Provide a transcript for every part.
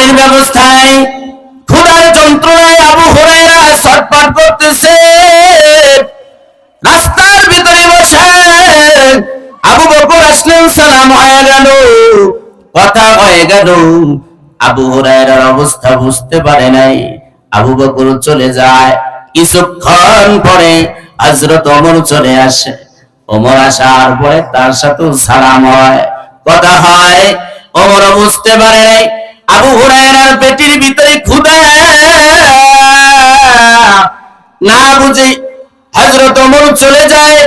পানির ব্যবস্থা নেই, ক্ষুধার যন্ত্রণায় আবু হুরায়রা ছটফট করতেছে। রাস্তার ভিতরে বসে আবু বকর আসলেন, সালাম হয়ে গেল, কথা হয়ে গেল। আবু হুরায়রার অবস্থা বুঝতে পারে নাই। আবু বকর চলে যায়। কিছুক্ষণ পরে হযরত ওমর চলে আসে। ওমর আসার পরে তার সাথে সালাম হয়, কথা হয়। ওমর বুঝতে পারে নাই আবু হুরায়রার পেটের ভিতরে ক্ষুধা, না বুঝে হযরত ওমর চলে যায়।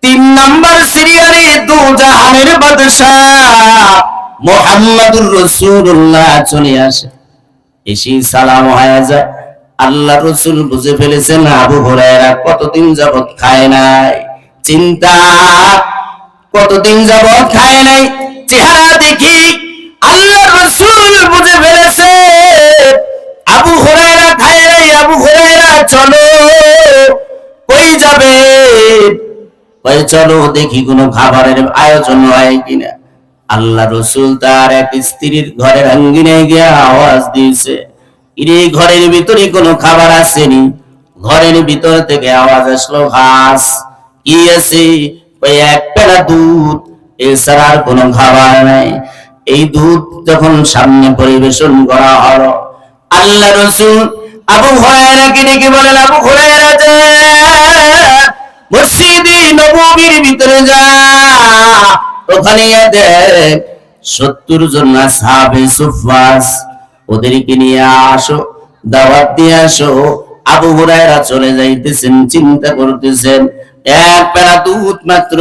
3 নাম্বার সিরিয়ালে দু জাহানের বাদশা মুহাম্মদুর রাসূলুল্লাহ চলে আসে। এসে সালাম হয়ে যায়। আল্লাহ রাসূল বুঝে ফেলেছেন আবু হুরায়রা কতদিন যাবত খায় নাই। চিন্তা, কতদিন যাবত খায় নাই। চেহারা দেখি আল্লাহ রাসূল বুঝে ফেলেছে আবু হুরায়রা খায় নাই। আবু হুরায়রা চলো, কই যাবে? চলো দেখি কোনো খাবারের আয়োজন হয় কিনা। আল্লাহ রাসূল তার এক স্ত্রীর ঘরের আঙ্গিনায় গিয়ে আওয়াজ দিয়েছে, ইরে ঘরের ভিতরে কোনো খাবার আসেনি। ঘরের ভিতর থেকে আওয়াজ আসলো, ঘাস। কি আছে? ওই এক পেলা দুধ, এছাড়া আর কোনো খাবার নাই। এই দুধ যখন সামনে পরিবেশন করা হলো, আল্লাহ রাসূল আবু হুরায়রাকে ডেকে বলেন, আবু হুরায়রা যে মসজিদে নববীর ভিতরে যা, ওখানে দেখ 70 জন আসহাবে সুফফাস, ওদেরকে নিয়ে আসো, দাওয়াত দিয়ে আসো। আবু হুরায়রা চলে যাইতেছেন, চিন্তা করতেছেন এক পেলা দুধ মাত্র,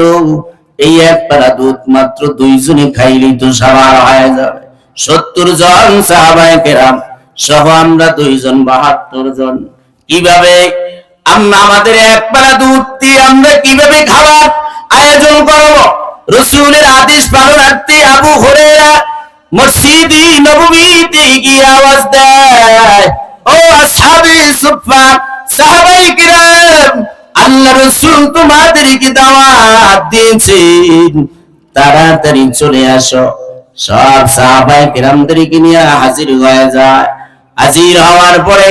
এই এক পেলা দুধ মাত্র 2 জনে খাইলেই তো সাবার হয়ে যাবে। 70 জন সাহাবায়ে কেরাম সহ আমরা 2 জন 72 জন, কিভাবে আমরা আমাদের এক পেলা দুধ দিয়ে আমরা কিভাবে খাবার আয়োজন করব? রাসূলের আদেশ পালনার্থে আবু হুরায়রা মসজিদে নববীতে গিয়ে আওয়াজ দেয়, ও আসহাবে সুফফা, সাহাবায়ে কিরাম, আল্লাহ রাসূল তোমাদেরকে দাওয়াত দিয়েছেন, তাড়াতাড়ি চলে আসো। সব সাহাবায়ে কিরামদেরকে নিয়ে হাজির হয়ে যায়। হাজির হওয়ার পরে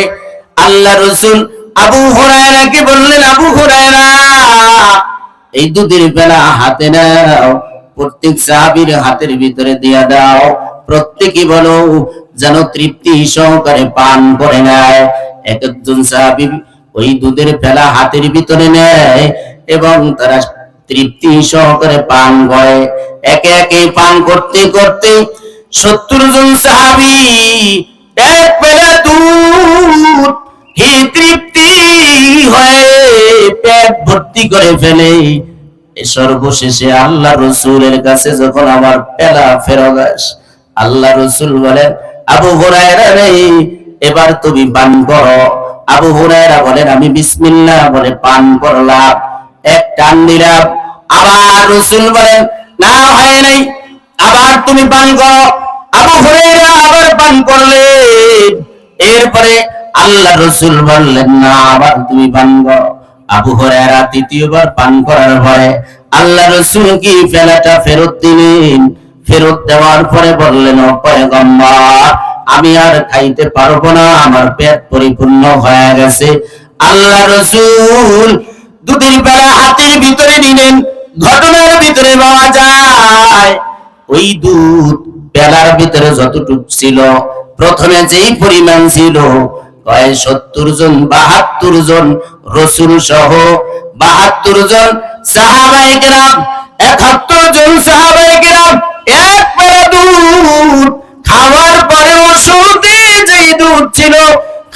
আল্লাহ রাসূল আবু হুরায়রাকে বললেন, আবু হুরায়রা এই দুধের পেলা হাতে নাও, প্রত্যেক সাহাবীর হাতের ভিতরে দিয়ে দাও। প্রত্যেকে বলো যেন তৃপ্তি সহকারে পান করে নেয়। এক একজন সাহাবী ওই দুধের পেলা হাতের ভিতরে নেয় এবং তারা তৃপ্তি সহকারে পান করে। একে একে পান করতে করতে 70 জন সাহাবী এক পেলা দুধ খেয়ে তৃপ্তি হয়ে পেট ভর্তি করে ফেলে। সর্বশেষে আল্লাহ রাসূলের কাছে যখন আমার পেলা ফেরত আসে, আল্লাহ রাসূল বলেন, আবু হুরায়রা রে, এবার তুমি পান করো। আবু হুরায়রা বলেন, আমি বিসমিল্লাহ বলে পান করলাম, এক টান দিলাম। আবার রাসূল বলেন, না হয় নাই, আবার তুমি পান করো। আবু হুরায়রা আবার পান করলেন। এরপরে আল্লাহ রাসূল বললেন, না আবার তুমি পান করো। আবু হুরায়রা তৃতীয়বার পান করার পরে আল্লাহ রাসূল কি পেলাটা ফেরত দিলেন। ফেরত দেওয়ার পরে বললেন, ও পয়গম্বর, আমি আর খাইতে পারবো না, আমার পেট পরিপূর্ণ হয়ে গেছে। আল্লাহ রাসূল দুধের পেলা হাতের ভিতরে নিলেন। ঘটনার ভিতরে পাওয়া যায় ওই দুধ পেলার ভিতরে যতটুকু ছিল, প্রথমে যেই পরিমাণ ছিল 70 জন 72 জন রাসূল সহ 72 জন সাহাবায়ে কেরাম, 71 জন সাহাবায়ে কেরাম এক পেলা দুধ খাওয়ার পরেও শুরুতে যেই দুধ ছিল,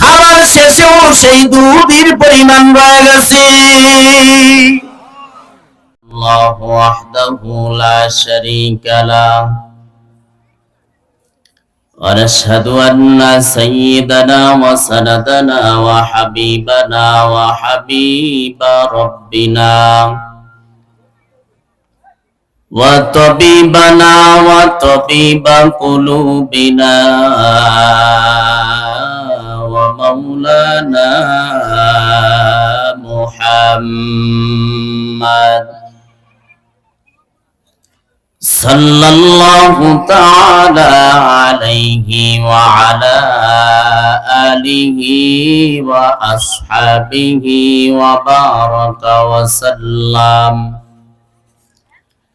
খাবার শেষেও সেই দুধের পরিমাণ রয়ে গেছে। আল্লাহু ওয়াহদাহু লা শারীকা লাহু ونشهد أن سيدنا وسندنا وحبيبنا وحبيب ربنا وطبيبنا وطبيب قلوبنا ومولانا محمد صلى الله تعالى عليه وعلى آله وأصحابه وبارك وسلم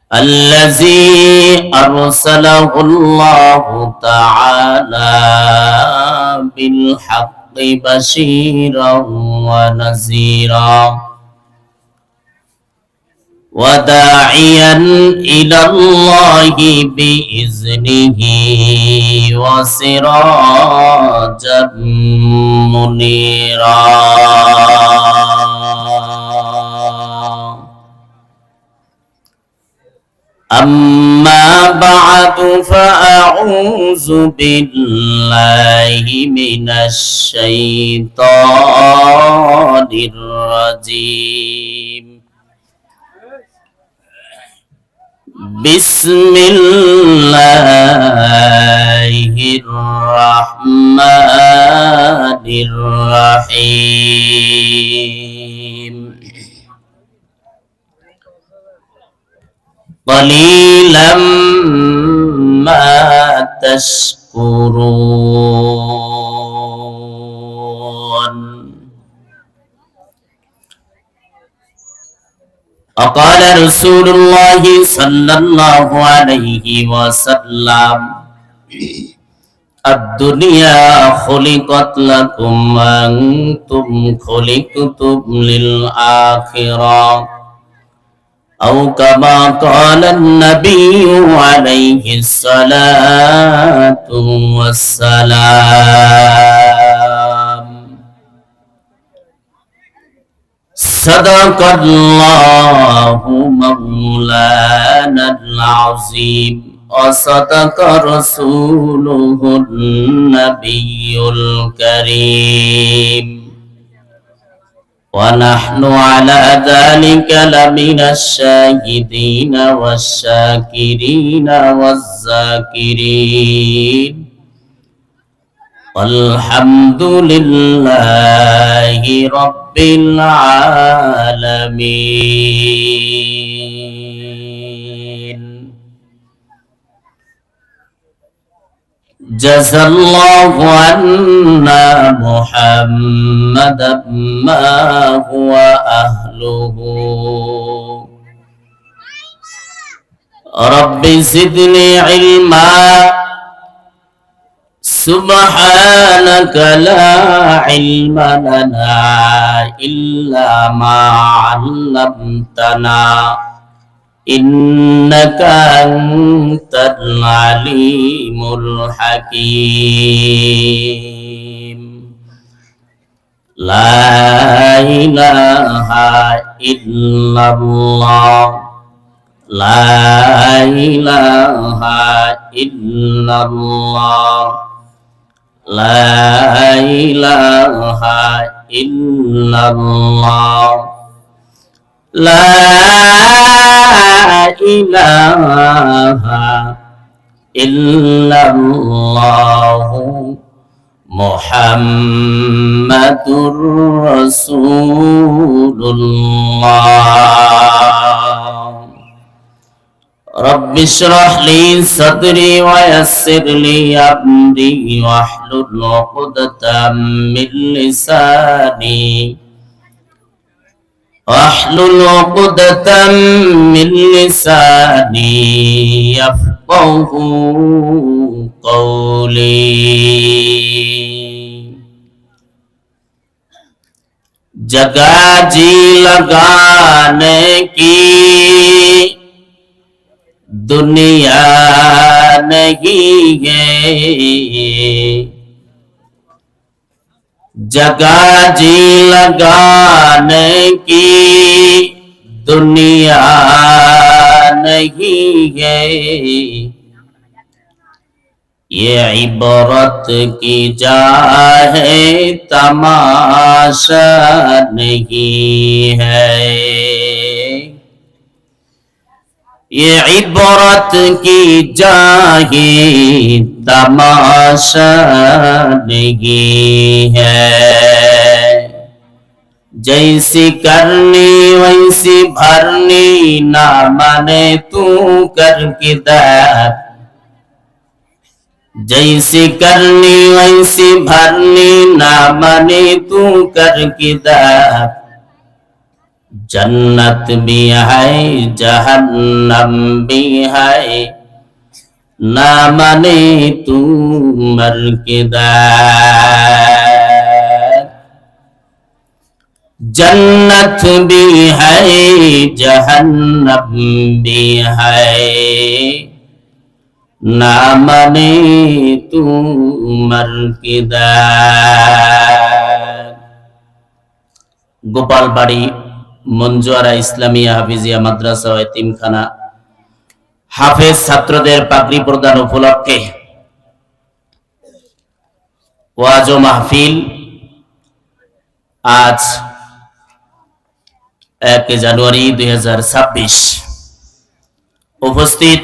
الذي أرسله الله تعالى بالحق بشيرا ونذيرا وداعيا إلى الله بإذنه وسراجا منيرا. أما بعد فأعوذ بالله من الشيطان الرجيم. بسم الله الرحمن الرحيم. قليلا ما تشكرون. وقال رسول الله صلى الله عليه وسلم الدنيا خلقت لكم وأنتم خلقتم للآخرة أو كما قال النبي عليه الصلاة والسلام. صدق الله مولانا العظيم وصدق رسوله النبي الكريم ونحن على ذلك لمن الشاهدين والشاكرين والذاكرين والحمد لله رب العالمين. جزى الله عنا محمدا ما هو أهله. رب زدني علما سبحانك لا علم لنا إلا ما علمتنا إنك أنت العليم الحكيم. لا إله إلا الله لا إله إلا الله لا إله إلا الله لا إله إلا الله محمد رسول الله. رب اشرح لي صدري ويسر لي أمري واحلل عقدة من لساني يفقه قولي. जगह जी लगाने की दुनिया नहीं है, जगह जी लगाने की दुनिया नहीं है, ये इबरत की जा है तमाशा नहीं है, ये इबरत की जाही तमाशा नहीं है। जैसी करनी वैसी भरनी ना माने तू कर किधर, जैसी करनी वैसी भरनी, ना माने तू कर किताब। जन्नत भी है जहन्नम भी है, ना माने तू मर किताब। जन्नत भी है जहन्नम भी है, ना माने तू मर किताब। গোপালবাড়ি মঞ্জুয়ারা ইসলামিয়া হাফিজিয়া মাদ্রাসা ও এতিমখানা হাফেজ ছাত্রদের পাগড়ি প্রদান উপলক্ষে ওয়াজ ও মাহফিল আজ 1 জানুয়ারি 2026। উপস্থিত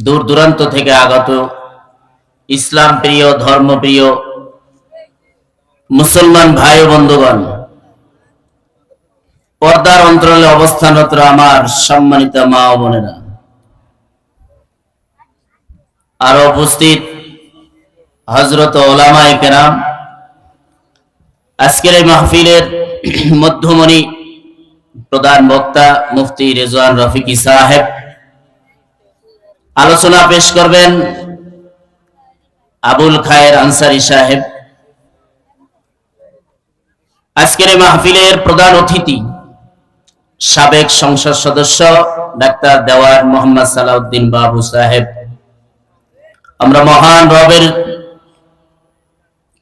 দূর দূরান্ত থেকে আগত ইসলাম প্রিয় ধর্মপ্রিয় মুসলমান ভাই ও বন্ধুগণ, পর্দার অন্তরালে অবস্থানরত আমার সম্মানিত মা ও বোনেরা, আর উপস্থিত হযরত উলামায়ে কেরাম, আজকের এই মাহফিলের মধ্যমণি প্রধান বক্তা মুফতি রেজওয়ান রফিকি সাহেব, আলোচনা পেশ করবেন আবুল খায়ের আনসারী সাহেব। আজকের এই মাহফিলের প্রধান অতিথি সাবেক সংসদ সদস্য ডাক্তার দেওয়ান মোহাম্মদ সালাউদ্দিন বাবু সাহেব। আমরা মহান রবের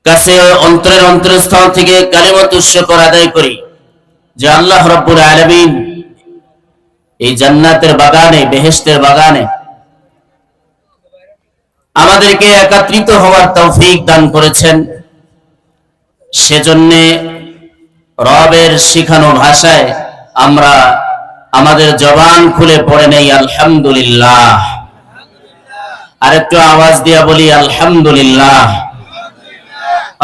কাছে অন্তরের অন্তরস্থল থেকে কালিমাত শুকর আদায় করি যে আল্লাহ রাব্বুল আলামিন এই জান্নাতের বাগানে, বেহেশতের বাগানে আমাদেরকে একত্রিত হওয়ার তৌফিক দান করেছেন। সেজন্য রবের শিখানো ভাষায় আমরা আমাদের জবান খুলে পড়ে নেই আলহামদুলিল্লাহ। আরেকটু আওয়াজ দিয়ে বলি আলহামদুলিল্লাহ।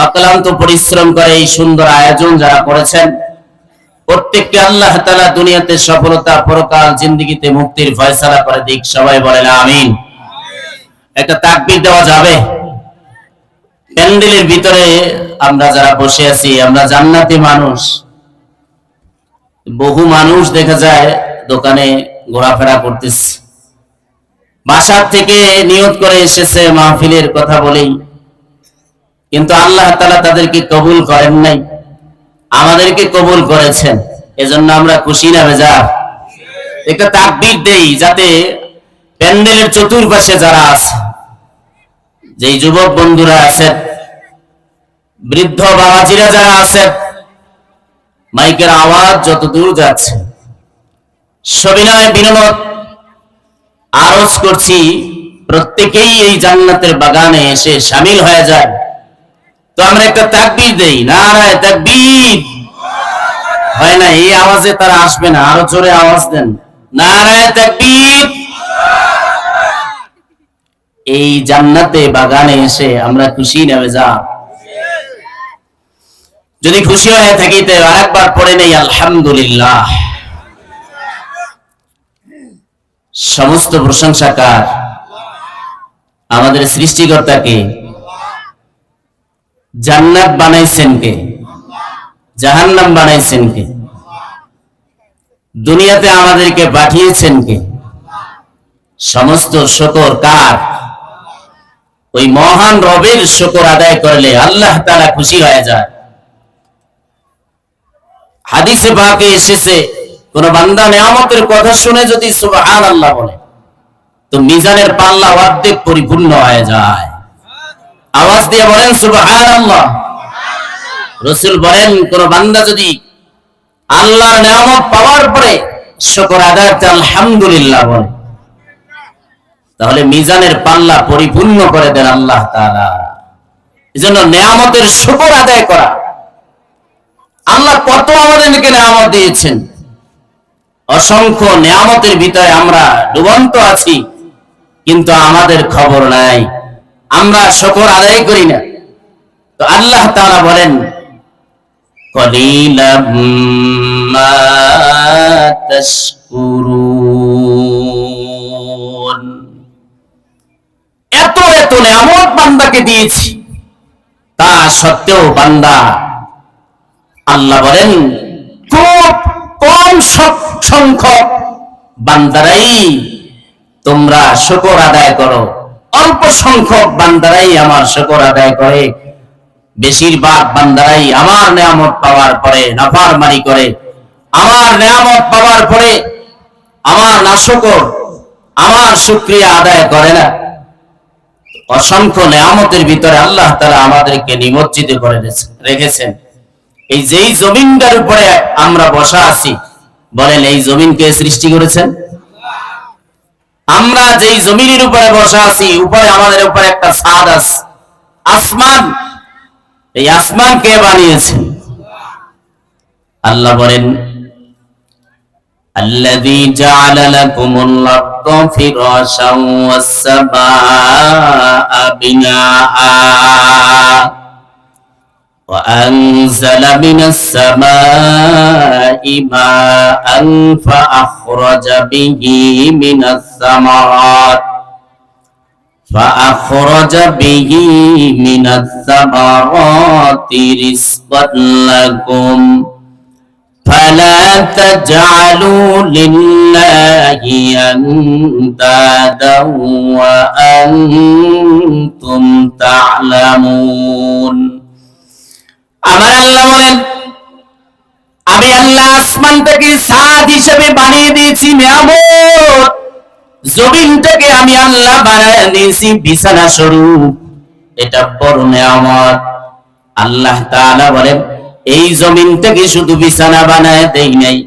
অক্লান্ত পরিশ্রম করে এই সুন্দর আয়োজন যারা করেছেন, প্রত্যেককে আল্লাহ তাআলা দুনিয়াতে সফলতা, পরকাল জিন্দেগিতে মুক্তির ফয়সালা করে দিক। সবাই বলেন আমিন। একটা তাকবীর দেওয়া যাবে? প্যান্ডেলের ভিতরে আমরা যারা বসে আছি, আমরা জান্নাতি মানুষ। বহু মানুষ দেখা যায় দোকানে ঘোরাফেরা করতেছে, বাসা থেকে নিয়ত করে এসেছে মাহফিলের কথা বলেই, কিন্তু আল্লাহ তাআলা তাদেরকে কবুল করেন নাই, আমাদেরকে কবুল করেছেন। এজন্য আমরা খুশি না বেজার? একটা তাকবীর দেই যাতে প্যান্ডেলের চতুর্পাশে যারা আছে, যেই যুবক বন্ধুরা আছেন, বৃদ্ধ বাবাজিরা যারা আছেন, মাইকের আওয়াজ যত দূর যাচ্ছে, সবিনয় বিনম্র আরজ করছি প্রত্যেকেই এই জান্নাতের বাগানে এসে শামিল হয়ে যায়। তো আমরা একটা তাকবীর দেই, নারায়ে তাকবীর। হয় না, এই আওয়াজে তারা আসবে না, আরো জোরে আওয়াজ দেন, নারায়ে তাকবীর। এই জান্নাতে বাগানে এসে আমরা খুশি না বেজার? যদি খুশি হয়ে থাকি তো আরেকবার পড়ে নেই আলহামদুলিল্লাহ। সমস্ত প্রশংসা কার? আমাদের সৃষ্টিকর্তাকে। জান্নাত বানাইছেন কে? জাহান্নাম বানাইছেন কে? দুনিয়াতে আমাদেরকে পাঠিয়েছেন কে? সমস্ত শুকর কার? ওই মহান রবের শুকর আদায় করলে আল্লাহ তাআলা খুশি হয়ে যায়। হাদিসে পাকে এসেছে, কোন বান্দা নিয়ামতের কথা শুনে যদি সুবহানাল্লাহ বলে তো মিজানের পাল্লা অর্ধেক পরিপূর্ণ হয়ে যায়। আওয়াজ দিয়ে বলেন সুবহানাল্লাহ। রাসূল বলেন, কোন বান্দা যদি আল্লাহর নিয়ামত পাওয়ার পরে শুকর আদায় করে আলহামদুলিল্লাহ বলে, তাহলে মিজানের পাল্লা পরিপূর্ণ করে দেন আল্লাহ তাআলা। এজন্য নিয়ামতের শুকর আদায় করা। আল্লাহ কত আমাদেরকে নিয়ামত দিয়েছেন, অসংখ্য নিয়ামতের ভিতরে আমরা ডুবন্ত আছি, কিন্তু আমাদের খবর নাই, আমরা শুকর আদায় করি না। তো আল্লাহ তাআলা বলেন, কলিলাম মা তাশকুরুন। এত এত নিয়ামত বান্দাকে দিয়েছি, তা সত্ত্বেও বান্দা, আল্লাহ বলেন, খুব কম সংখ্যক বান্দারাই তোমরা শুকর আদায় করো, অল্প সংখ্যক বান্দারাই আমার শুকর আদায় করে, বেশিরভাগ বান্দারাই আমার নিয়ামত পাওয়ার পরে নাফরমানি করে, আমার নিয়ামত পাওয়ার পরে আমার নাশকর, আমার শুকরিয়া আদায় করে না। অসংখ্য নিয়ামতের ভিতরে আল্লাহ তাআলা আমাদেরকে নিমজ্জিত করে রেখেছেন। এই যেই জমিনটার উপরে আমরা বসা আছি, বলেন এই জমিনকে সৃষ্টি করেছেন? আমরা যেই জমিনের উপরে বসা আছি, উপরে আমাদের উপরে একটা ছাদ আছে, আসমান, এই আসমান কে বানিয়েছেন? আল্লাহ বলেন, الذي جعل لكم الأرض فراشا والسماء بناء وأنزل من السماء ماء فأخرج به من الثمرات رزقا لكم فلا تجعلوا لله أندادا وأنتم تعلمون। আমার আল্লাহ বলেন, আমি আল্লাহ আসমানটাকে ছাদ হিসেবে বানিয়ে দিয়েছি নিয়ামত, জমিনটাকে আমি আল্লাহ বানিয়ে দিয়েছি বিছানা স্বরূপ, এটা বড় নিয়ামত। আল্লাহ তাআলা বলেন, এই জমিনটাকে শুধু বিছানা বানায় দেই নাই,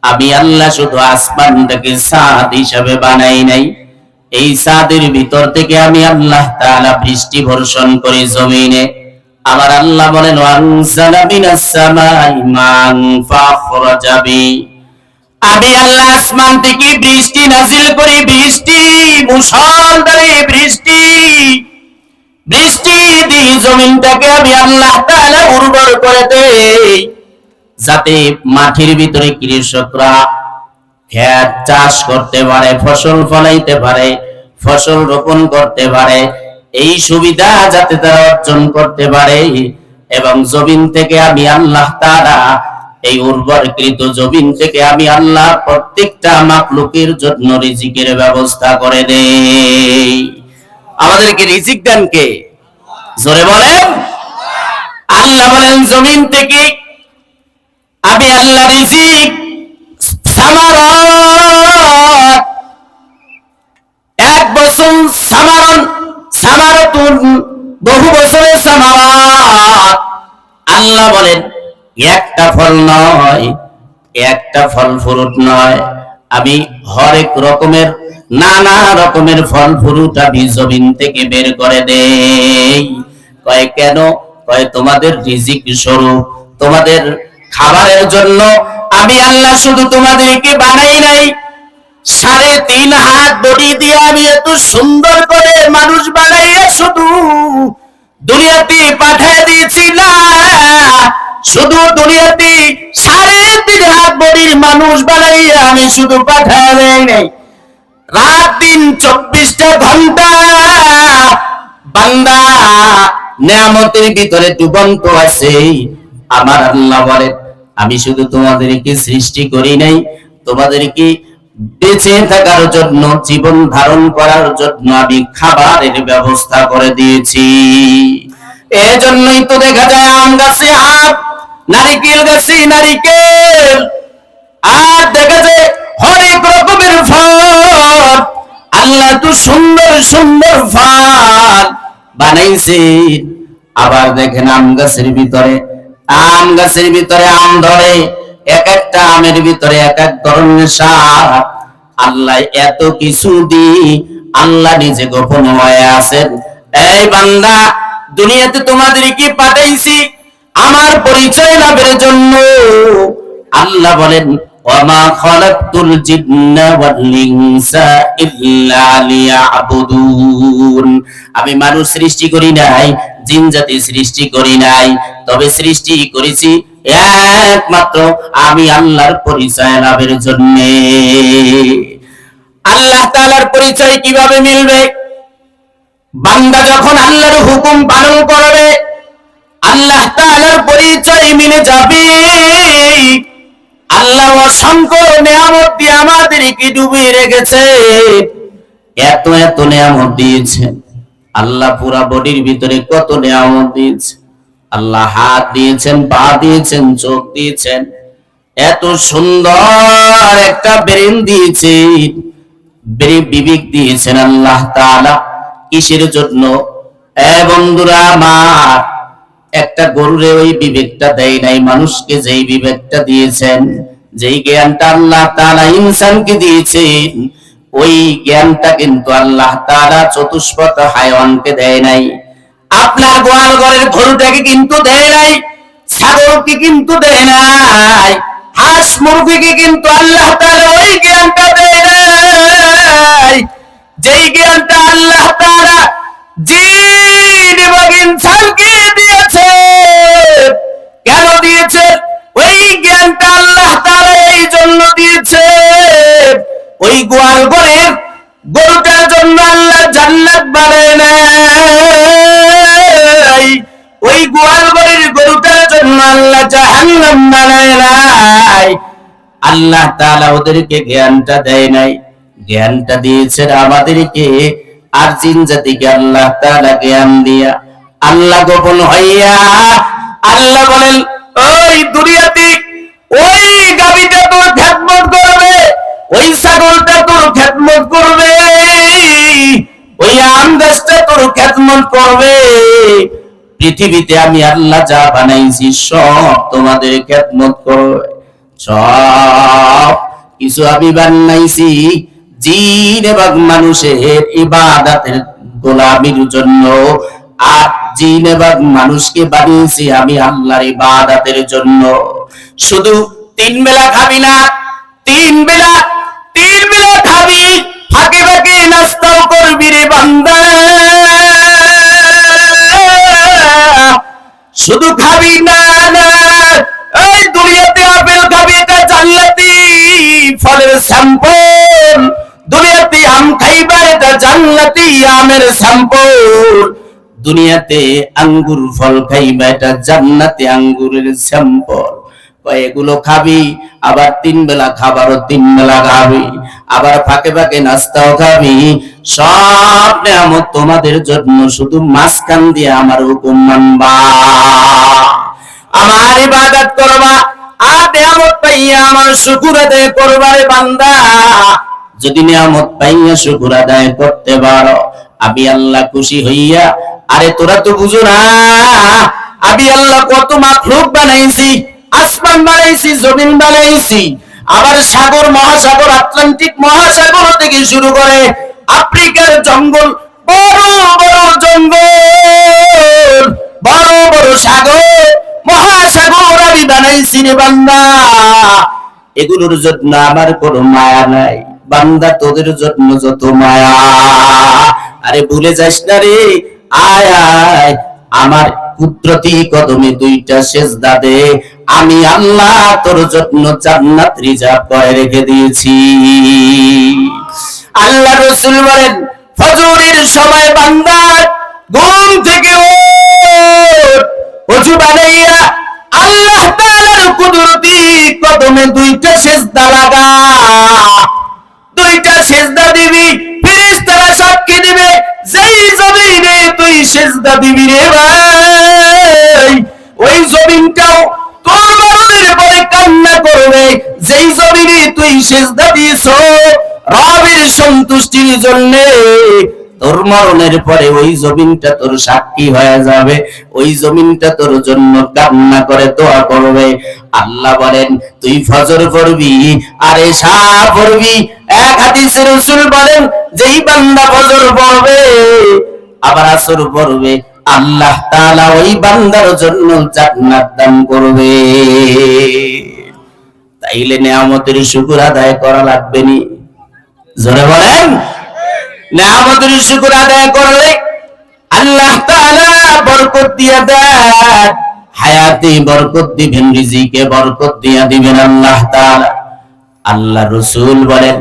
আমি আল্লাহ শুধু আসমানটাকে ছাদ হিসেবে বানাই নাই, এই ছাদের ভিতর থেকে আমি আল্লাহ তাআলা বৃষ্টি বর্ষণ করি জমিনে। আমার আল্লাহ বলেন, ওয়ানজালা মিনাস সামাই মান ফাখরাজা বি, আমি আল্লাহ আসমান থেকে বৃষ্টি নাযিল করি, বৃষ্টি, মুষলধারে বৃষ্টি, বৃষ্টি দিয়ে জমিনটাকে আমি আল্লাহ তাআলা উর্বর করে দেই, যাতে মাটির ভিতরে কৃষকরা ক্ষেত চাষ করতে পারে, ফসল ফলাইতে পারে, ফসল রোপণ করতে পারে, এই সুবিধা যাতে তারা অর্জন করতে পারে। এবং জমিন থেকে আমি আল্লাহ তাআলা, এই উর্বরকৃত জমিন থেকে আমি আল্লাহ প্রত্যেকটা মাখলুকের জন্য রিজিকের ব্যবস্থা করে দেই। আমাদেরকে রিজিক দেন কে? জোরে বলেন। আল্লাহ বলেন, জমিন থেকে আমি আল্লাহ রিজিক, সামারাত, এক বছর সামারাতুন, বহু বছরের সামারাত। আল্লাহ বলেন, একটা ফল নয়, একটা ফল ফ্রুট নয়, আমি হরেক রকমের, নানা রকমের ফল ফ্রুট আমি জমিন থেকে বের করে দেই। কয় কেন? কয় তোমাদের রিজিক স্বরূপ, তোমাদের খাবারের জন্য আমি আল্লাহ শুধু তোমাদেরকে বানাই নাই, 3.5 হাত বডি দিয়ে আমি এত সুন্দর করে মানুষ বানাইয়া শুধু দুনিয়াতে পাঠিয়ে দিয়েছি না, শুধু দুনিয়াতে 3.5 হাত বডির মানুষ বানাইয়া আমি শুধু পাঠিয়ে দেই নাই, রাত দিন 24টা ঘন্টা বান্দা নিয়ামতের ভিতরে ডুবন্ত আছে। আমার আল্লাহ বলে, আমি শুধু তোমাদেরকে সৃষ্টি করি নাই, তোমাদেরকে বেঁচে থাকার জন্য, জীবন ধারণ করার জন্য আমি খাবারের ব্যবস্থা করে দিয়েছি। এজন্যই তো দেখা যায় আম গাছে আম, নারিকেল গাছে নারিকেল, আর দেখা যায় অনেক রকমের ফল। আল্লাহ তো সুন্দর সুন্দর ফল বানাইছে। আবার দেখেন আম গাছের ভিতরে আম ধরে, এক একটা আমের ভিতরে এক এক ধরনের স্বাদ। আল্লাহ এত কিছু দিয়ে আল্লাহ নিজে গোপন হয়ে আছেন। এই বান্দা, দুনিয়াতে তোমাদেরকে পাঠাইছি আমার পরিচয় লাভের জন্য। আল্লাহ বলেন, ওয়ামা খালাকতুল জিন্না ওয়াল ইনসা ইল্লা লিয়াবুদুন, আমি মানুষ সৃষ্টি করি নাই, জিন জাতি সৃষ্টি করি নাই, তবে সৃষ্টি করেছি একমাত্র আমি আল্লাহর পরিচয় লাভের জন্য। আল্লাহ তাআলার পরিচয় কিভাবে মিলবে? বান্দা যখন আল্লাহর হুকুম পালন করবে, আল্লাহ তাআলার পরিচয় মিলে যাবে। আল্লাহ অসংখ্য নিয়ামত দিয়ে আমাদেরকে ডুবিয়ে রেখেছে, এত এত নিয়ামত দিয়েছেন। আল্লাহ পুরা বডির ভিতরে কত নিয়ামত দিয়েছে। আল্লাহ হাত দিয়েছেন, পা দিয়েছেন, চোখ দিয়েছেন, এত সুন্দর একটা ব্রেন দিয়েছেন, বিবেক দিয়েছেন আল্লাহ তাআলা। কিসের জন্য? বন্ধুরা আমার, একটা গরুরে ওই বিবেকটা দেয় নাই, মানুষকে যেই বিবেকটা দিয়েছেন, যেই জ্ঞানটা আল্লাহ তাআলা ইনসানকে দিয়েছেন, ওই জ্ঞানটা কিন্তু আল্লাহ তাআলা চতুষ্পদ হায়াওয়ানকে দেয় নাই। আপনার গোয়াল ঘরের গরুটাকে কিন্তু দেয় নাই, ছাগলকে কিন্তু দেয় নাই, হাঁস মুরগিকে কিন্তু আল্লাহ তাআলা ওই জ্ঞানটা দেয় নাই। যেই জ্ঞানটা আল্লাহ তাআলা জিন এবং ইনসানকে দিয়েছে। কেন দিয়েছে? ওই জ্ঞানটা আল্লাহ তাআলা এই জন্য দিয়েছে, ওই গোয়াল ঘরের গরুটার জন্য আল্লাহ জান্নাত বানায় নাই, ওই গোয়াল ঘরের গরুটার জন্য আল্লাহ জাহান্নাম বানায় নাই। আল্লাহ তাআলা ওদেরকে জ্ঞানটা দেয় নাই, জ্ঞানটা দিয়েছেন আমাদেরকে। আর জিন জাতিকে আল্লাহ তাআলা জ্ঞান দিয়া, আল্লাহ গোপন হইয়া আল্লাহ বলেন, ওই দুনিয়াতে ওই গাভীটা তোর খেদমত করবে, ওই ছাগলটা তোর খেদমত করবে, ওই আম গাছটা তোর খেদমত করবে। পৃথিবীতে আমি আল্লাহ যা বানাইছি সব তোমাদের খেদমত করবে। সব কিছু আমি বানাইছি জিন এবং মানুষের ইবাদতের গোলামির জন্য। আর জিন এবং মানুষকে বানিয়েছি আমি আল্লাহর ইবাদতের জন্য। শুধু তিন বেলা খাবি না, তিন বেলা খাবি, ফাঁকে ফাঁকে নাস্তাও করবি রে বান্দা। শুধু খাবি না, এই দুনিয়াতে আপেল খাবি, এটা জান্নাতি ফলের স্যাম্পল। দুনিয়াতে আম খাইবা, এটা জান্নাতি আমের স্যাম্পল। দুনিয়াতে আঙ্গুর ফল খাইবা, এটা জান্নাতি আঙ্গুরের স্যাম্পল। এগুলো খাবি, আবার তিন বেলা খাবারও তিন বেলা খাবি, আবার ফাঁকে ফাঁকে নাস্তাও খাবি। সব নিয়ামত তোমাদের জন্য, শুধু মাঝখান দিয়ে আমার হুকুম মানবা, আমার ইবাদত করবা, আর নিয়ামত পাইয়া আমার শুকর আদায় করবা রে বান্দা। যদি নিয়ামত পাইয়া শুকর আদায় করতে পারো, আমি আল্লাহ খুশি হইয়া, আরে তোরা তো বুঝো না, আমি আল্লাহ কত মাখলুক বানাইছি, আসমান বানাইছি, জমিন বানাইছি, আবার সাগর, মহাসাগর, আটলান্টিক মহাসাগর থেকে শুরু করে আফ্রিকার জঙ্গল, বড় বড় জঙ্গল, বড় বড় সাগর, মহাসাগর আমি বানাইছি রে বান্দা। এগুলোর জন্য আমার কোনো মায়া নাই বান্দা, তোদের জন্য যত মায়া। আরে ভুলে যাস না রে, আয় আয় আমার কুদরতি কদমে দুইটা সেজদা দে, আমি আল্লাহ তোর জন্য জান্নাত রিজার্ভ করে রেখে দিয়েছি। আল্লাহ রাসূল বলেন, ফজরের সময় বান্দা ঘুম থেকে ওঠ, ওযু বানাইয়া আল্লাহ তাআলার কুদরতি কদমে দুইটা সেজদা লাগা। দুইটা সেজদা দিবি, ফেরেশতারা সাক্ষী দিবে, যেই জমিনে তুই সেজদা দিবি রে ভাই, ওই জমিনটাও তোর মরণের পরে কান্না করবে। যেই জমিনে তুই সেজদা দিয়েছো রবের সন্তুষ্টির জন্য, তোর মরণের পরে ওই জমিনটা তোর সাক্ষী হয়ে যাবে, ওই জমিনটা তোর জন্য কান্না করে দোয়া করবে। আল্লাহ বলেন, তুই ফজর পড়বি আর এশা পড়বি। এক হাদিসে রাসূল বলেন, যেই বান্দা ফজর পড়বে আবার আসর পড়বে, আল্লাহ তাআলা ওই বান্দার জন্য জান্নাত দান করবে। তাইলে নিয়ামতের শুকর আদায় করা লাগবে নি? জোরে বলেন। নিয়ামতের শুকর আদায় করলে আল্লাহ তাআলা বরকত দিয়ে দেন, হায়াতে বরকত দিবেন, রিজিকে বরকত দিয়ে দিবেন আল্লাহ তাআলা। আল্লাহ রাসূল বলেন,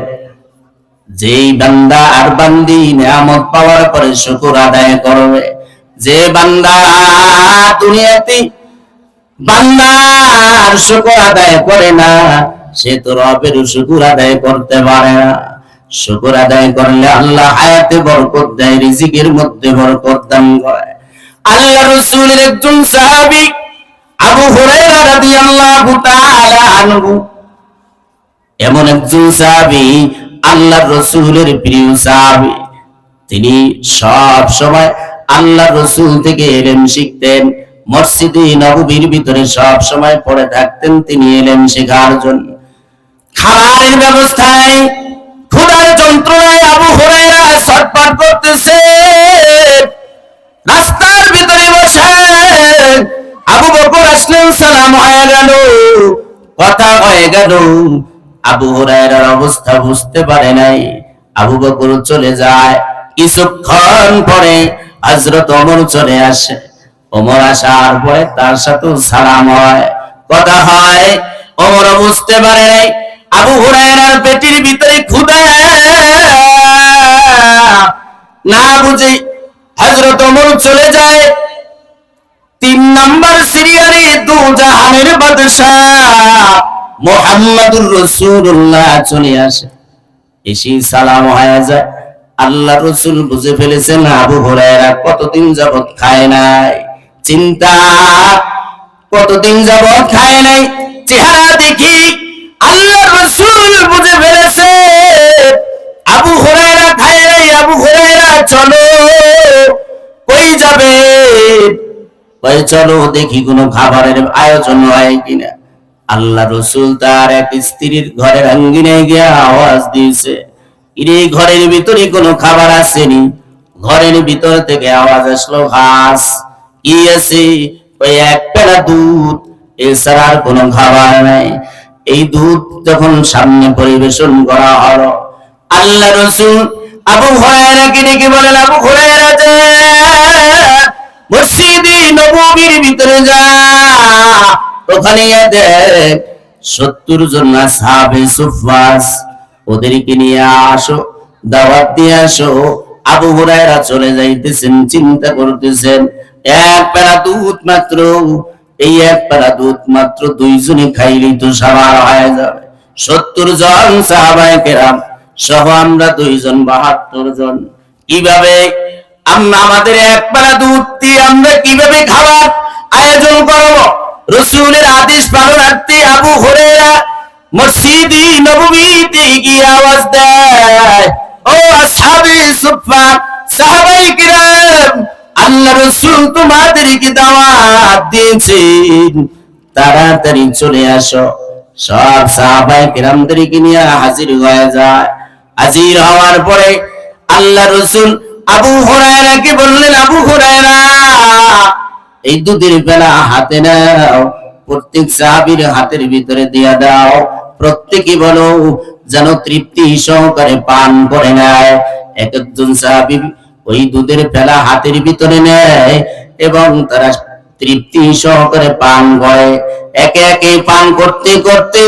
যেই বান্দা আর বান্দি নিয়ামত পাওয়ার পরে শুকর আদায় করবে, যে বান্দা দুনিয়াতে বান্দার শুকর আদায় করে না, সে তো রবের শুকর আদায় করতে পারে না। শুকর আদায় করলে আল্লাহ হায়াতে বরকত দেয়, রিজিকের মধ্যে বরকত দান করে। আল্লাহ রাসূলের একজন সাহাবী আবু হুরায়রা রাদিয়াল্লাহু তাআলা আনহু, এমন একজন সাহাবী, আল্লাহর রাসূলের প্রিয় সাহাবী। তিনি সব সময় আল্লাহর রাসূল থেকে ইলম শিখতেন। মসজিদে নববীর ভিতরে সব সময় পড়ে থাকতেন তিনি ইলম শেখার জন্য। খাবারের ব্যবস্থায় ক্ষুধার যন্ত্রণায় আবু হুরায়রা ছটফট করতেছে। রাস্তার ভিতরে বসে আবু বকর আসলেন, সালাম হয়ে গেল, কথা হয়ে গেল। আবু হুরায়রার অবস্থা বুঝতে পারে নাই। আবু বকর চলে যায়। কিছুক্ষণ পরে হযরত ওমর চলে আসে। ওমর আসার পরে তার সাথে সালাম হয়, কথা হয়। ওমর বুঝতে পারে নাই আবু হুরায়রার পেটের ভিতরে ক্ষুধা। না বুঝে হযরত ওমর চলে যায়। 3 নাম্বার সিরিয়ালে দু জাহানের বাদশা মুহাম্মদুর রাসূলুল্লাহ চলে আসে। এসে সালাম হয়ে যায়। আল্লাহ রাসূল বুঝে ফেলেছেন আবু হুরায়রা কতদিন যাবত খায় নাই। চিন্তা, কতদিন যাবত খায় নাই। চেহারা দেখি আল্লাহ রাসূল বুঝে ফেলেছে আবু হুরায়রা খায় নাই। আবু হুরায়রা চলো, কই যাবে? কই চলো দেখি কোনো খাবারের আয়োজন হয় কিনা। আল্লাহ রাসূল তার এক স্ত্রীর ঘরের আঙ্গিনায় গিয়ে আওয়াজ দিয়েছে, এই ঘরের ভিতরে কোনো খাবার আসেনি। ঘরের ভিতর থেকে আওয়াজ আসলো, ঘাস কি আছে? ওই এক পেলা দুধ, এছাড়া আর কোনো খাবার নাই। এই দুধ যখন সামনে পরিবেশন করা হলো, আল্লাহ রাসূল আবু হুরায়রাকে ডেকে বলেন, আবু হুরায়রা যা মসজিদে নববীর ভিতরে যা, ওখানে দেখ 70 জন আসহাবে সুফফাস, ওদেরকে নিয়ে আসো, দাওয়াত দিয়ে আসো। আবু হুরায়রা চলে যাইতেছেন, চিন্তা করতেছেন এক পেলা দুধ মাত্র, এই এক পেলা দুধ মাত্র 2 জনে খাইলেই তো সাবার হয়ে যাবে। 70 জন সাহাবায়ে কেরাম সহ আমরা 2 জন 72 জন, কিভাবে আমরা আমাদের এক পেলা দুধ দিয়ে আমরা কিভাবে খাবার আয়োজন করব? রাসূলের আদেশ পালনার্থে আবু হুরায়রা মসজিদে নববীতে গিয়ে আওয়াজ দেয়, ও আসহাবে সুফফা, সাহাবায়ে কিরাম, আল্লাহ রাসূল তোমাদেরকে দাওয়াত দিয়েছেন, তাড়াতাড়ি চলে আসো। সব সাহাবায়ে কিরামদেরকে নিয়ে হাজির হয়ে যায়। হাজির হওয়ার পরে আল্লাহ রাসূল আবু হুরায়রাকে বললেন, আবু হুরায়রা এই দুধের পেলা হাতে নাও, প্রত্যেক সাহাবীর হাতের ভিতরে দিয়া দাও। প্রত্যেকে বলো যেন তৃপ্তি সহকারে পান করে নেয়। এক একজন সাহাবী ওই দুধের পেলা হাতের ভিতরে নেয় এবং তারা তৃপ্তি সহকারে পান করে। একে একে পান করতে করতে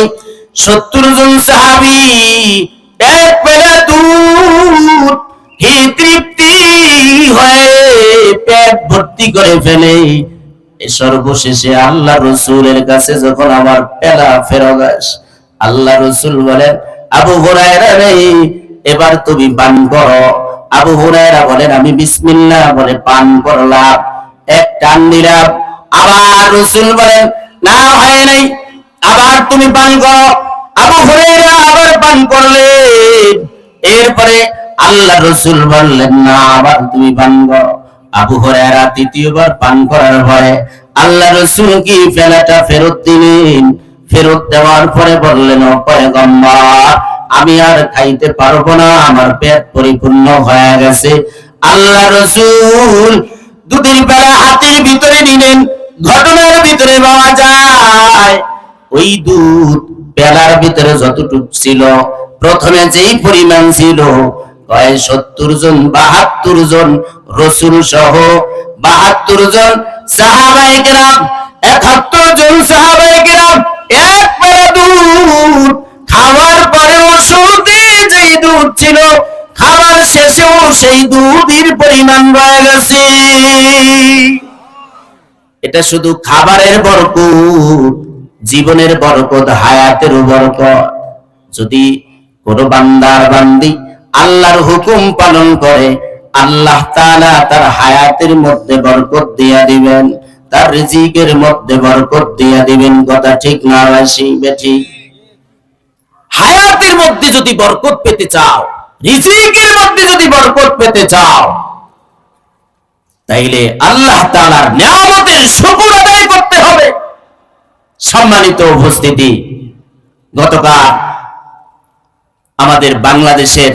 70 জন সাহাবী এক পেলা দুধ হে তৃপ্তি হয়ে পেট ভর্তি করে ফেলে। সর্বশেষে আল্লাহ রাসূলের কাছে যখন আমার পেলা ফেরত আসে, আল্লাহ রাসূল বলেন, আবু হুরায়রা রে, এবার তুমি পান করো। আবু হুরায়রা বলেন, আমি বিসমিল্লাহ বলে পান করলাম, এক টান দিলাম। আবার রাসূল বলেন, না হয় নাই, আবার তুমি পান করো। আবু হুরায়রা আবার পান করলেন। এরপরে আল্লাহ রাসূল বললেন, না আবার তুমি পান করো। আবু হুরায়রা তৃতীয়বার পান করার পরে আল্লাহ রাসূল কি ফেলাটা ফেরত দিলেন। ফেরত দেওয়ার পরে বললেন, ও পয়গম্বর, আমি আর খাইতে পারবো না, আমার পেট পরিপূর্ণ হয়ে গেছে। আল্লাহ রাসূল দুধের পেলা হাতের ভিতরে নিলেন। ঘটনার ভিতরে পাওয়া যায় ওই দুধ পেলার ভিতরে যতটুকু ছিল, প্রথমে যেই পরিমাণ ছিল 70 জন 72 জন রাসূল সহ 72 জন সাহাবায়ে কেরাম, 71 জন সাহাবায়ে কেরাম এক পেলা দুধ খাওয়ার পরে ওষুধে যে যেই দুধ ছিল, খাবার শেষেও সেই দুধের পরিমাণ রয়ে গেছে। এটা শুধু খাবারের বরকত, জীবনের বরকত, হায়াতের বরকত। যদি কোন বান্দার বান্দি আল্লাহর হুকুম পালন করে, আল্লাহ তাআলা তার হায়াতের মধ্যে বরকত দিয়া দিবেন, তার রিজিকের মধ্যে বরকত দিয়া দিবেন। কথা ঠিক না বেঠি? হায়াতের মধ্যে যদি বরকত পেতে চাও, রিজিকের মধ্যে যদি বরকত পেতে চাও, তাইলে আল্লাহ তাআলার নিয়ামতের শুকর আদায় করতে হবে। সম্মানিত উপস্থিতি, গতকাল আমাদের বাংলাদেশের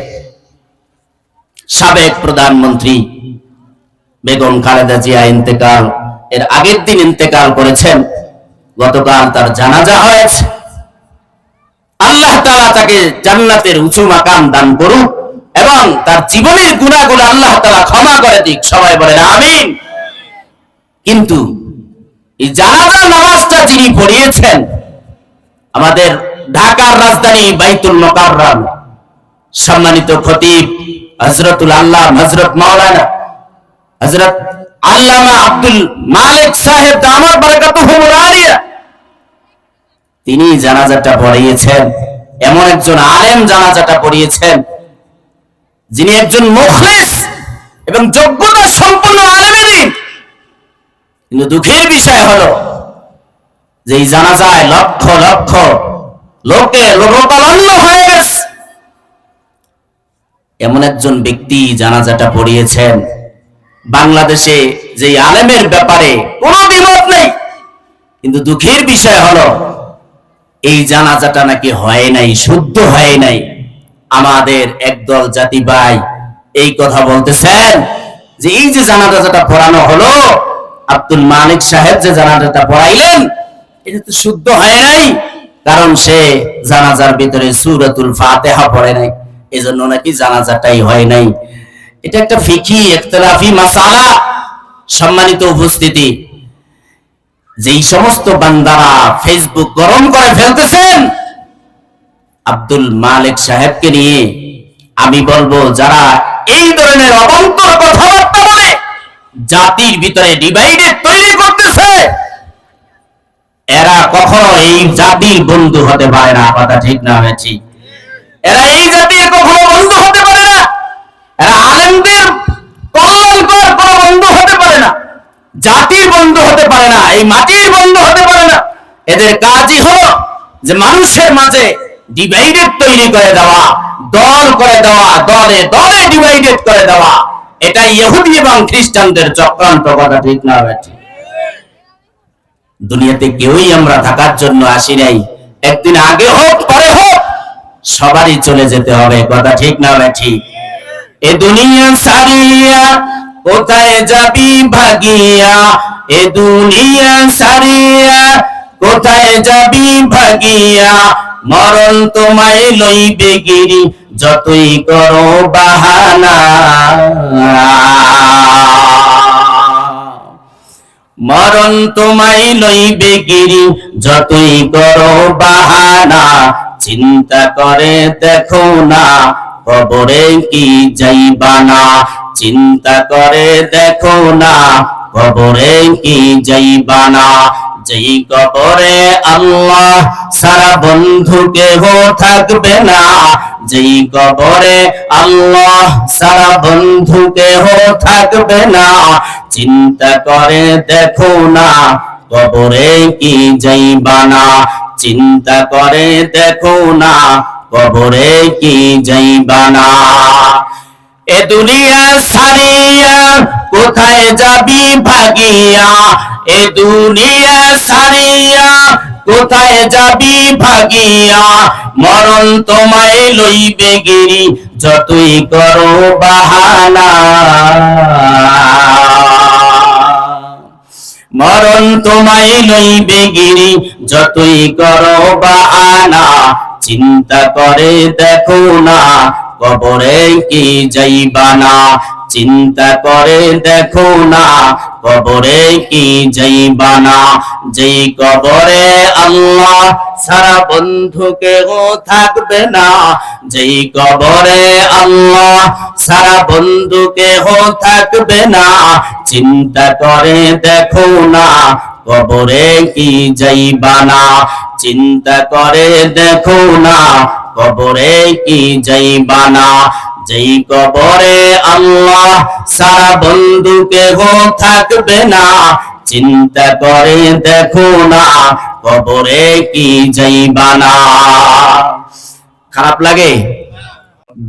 সাবেক প্রধানমন্ত্রী বেগম খালেদা জিয়া ইন্তেকাল, এর আগের দিন ইন্তেকাল করেছেন। গতকাল তার জানাজা হয়েছে। আল্লাহ তাআলা তাকে জান্নাতের উঁচু মাকাম দান করুক এবং তার জীবনের গুনাহগুলো আল্লাহ তাআলা ক্ষমা করে দিক। সবাই বলেন আমিন। কিন্তু এই জানাজার নামাজটা যিনি পড়িয়েছেন, আমাদের ঢাকার রাজধানী বাইতুল মুকাররম সম্মানিত খতিব হযরতুল আল্লাহ হযরত মাওলানা হযরত আল্লামা আব্দুল মালিক সাহেব দামাত বারাকাতুহুল আলিয়া, তিনি জানাজাটা পড়িয়েছেন। এমন একজন আলেম জানাজাটা পড়িয়েছেন যিনি একজন মুখলিস এবং যোগ্যতা সম্পন্ন আলেম। কিন্তু দুঃখের বিষয় হলো যে এই জানাজায় লক্ষ লক্ষ লোকে লোকারণ্য হয়ে গেছে। এমন একজন ব্যক্তি জানাজাটা পড়িয়েছেন, বাংলাদেশে যে আলেমের ব্যাপারে কোনো দ্বিমত নেই, কিন্তু দুঃখের বিষয় হলো এই জানাজাটা নাকি হয় নাই, শুদ্ধ হয় নাই। আমাদের একদল জাতি ভাই এই কথা বলতেছেন যে এই যে জানাজাটা পড়ানো হলো, আব্দুল মালিক সাহেব যে জানাজাটা পড়াইলেন, এটা তো শুদ্ধ হয় নাই, কারণ সে জানাজার ভিতরে সূরাতুল ফাতিহা পড়ে নাই, এজন্য নাকি জানাজাটাই হয় নাই। এটা একটা ফিকহি ইখতিলাফি মাসালা। সম্মানিত উপস্থিতি, যেই সমস্ত বান্দারা ফেসবুক গরম করে ফেলতেছেন আব্দুল মালিক সাহেবকে নিয়ে, আমি বলবো যারা এই ধরনের অবান্তর কথাবার্তা বলে জাতির ভিতরে ডিভাইডেড তৈরি করতেছে, এরা কখনো এই জাতির বন্ধু হতে পারে না। কথা ঠিক না হয়েছি? এরা এই জাতির কখনো বন্ধু হতে পারে না। এরা আলেমদের কল্যাণকর কোনো বন্ধু হতে পারে না, জাতির বন্ধু হতে পারে না, এই মাটির বন্ধু হতে পারে না। এদের কাজই হলো যে মানুষের মাঝে ডিভাইডেড তৈরি করে দেওয়া, দল করে দেওয়া, দলে দলে ডিভাইডেড করে দেওয়া। এটা ইহুদি এবং খ্রিস্টানদের চক্রান্ত। কথা ঠিক না বেঠি? দুনিয়াতে কেউই আমরা থাকার জন্য আসি নাই, একদিন আগে হোক পরে হোক সবারই চলে যেতে হবে। কথা ঠিক না বেঠি? এ দুনিয়া সারিয়া কোথায় যাবি ভাগিয়া, এ দুনিয়া সারিয়া কোথায় যাবি ভাগিয়া, মরণ তোমায় লইবে গিরি যতই করো বাহানা, মরণ তোমায় লইবে গিরি যতই করো বাহানা, চিন্তা করে দেখো না কবরে কি যাইবানা, চিন্তা করে দেখো না কবরে কি যাইবানা। যেই কবরে আল্লাহ সারা বন্ধু কেহ থাকবে না, যেই কবরে আল্লাহ সারা বন্ধু কেহ থাকবে না, চিন্তা করে দেখো না কবরে কি যাইবানা, চিন্তা করে দেখো না কবরে কি যাইবানা। এ দুনিয়া সারিয়া কোথায় যাবি ভাগিয়া, এ দুনিয়া সারিয়া কোথায় যাবি ভাগিয়া, মরণ তোমায় লইবে গিরি যতই করো বাহানা, মরণ তোমায় লইবে গিরি যতই করো বাহানা, চিন্তা করে দেখো না কবরে কি যাইবানা, চিন্তা করে দেখো না কবরে কি যাইবা না। যেই কবরে আল্লাহ সারা বন্ধু কেউ থাকবে না, যেই কবরে আল্লাহ সারা বন্ধু কেউ থাকবে না। চিন্তা করে দেখো না কবরে কি যাইবা না। চিন্তা করে দেখো না কবরে কি যাইবা না। যেই কবরে আল্লাহ সারা বন্ধু কেহ থাকবে না। চিন্তা করে দেখো না কবরে কি যাইবা না। খারাপ লাগে?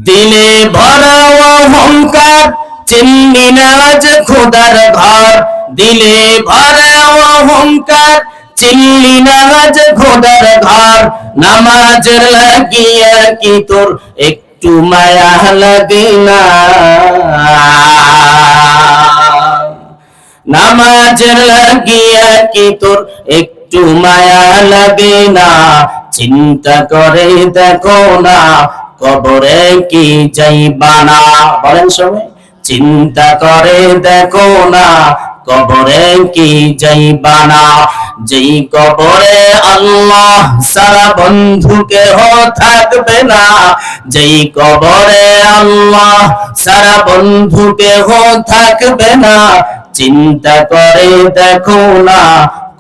দিলে ভরা অহংকার, চিনলি না আজ খোদার ঘর। দিলে ভরা অহংকার, চিনলি না আজ খোদার ঘর। নামাজের লাগিয়া কি তোর একটু মায়া লাগে না। নামাজের লাগিয়া কি তোর একটু মায়া লাগে না। চিন্তা করে দেখো না কবরে কি যাইবা না। বলেন সবাই, চিন্তা করে দেখো না কবরে কি যাইবা না। যেই কবরে আল্লাহ সারা বন্ধু কেহ থাকবে না। যেই কবরে আল্লাহ সারা বন্ধু কেহ থাকবে না। চিন্তা করে দেখো না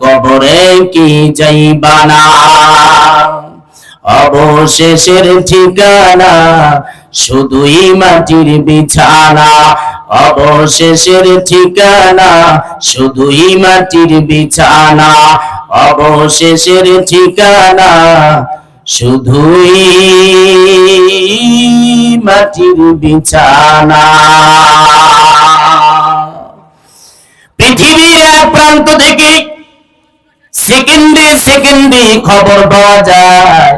কবরে কি যাইবা না। অবশেষের ঠিকানা শুধুই মাটির বিছানা। অবশেষের ঠিকানা শুধুই মাটির বিছানা। অবশেষের ঠিকানা শুধুই মাটির বিছানা। পৃথিবীর এক প্রান্ত থেকে সেকেন্ডে সেকেন্ডে খবর পাওয়া যায়,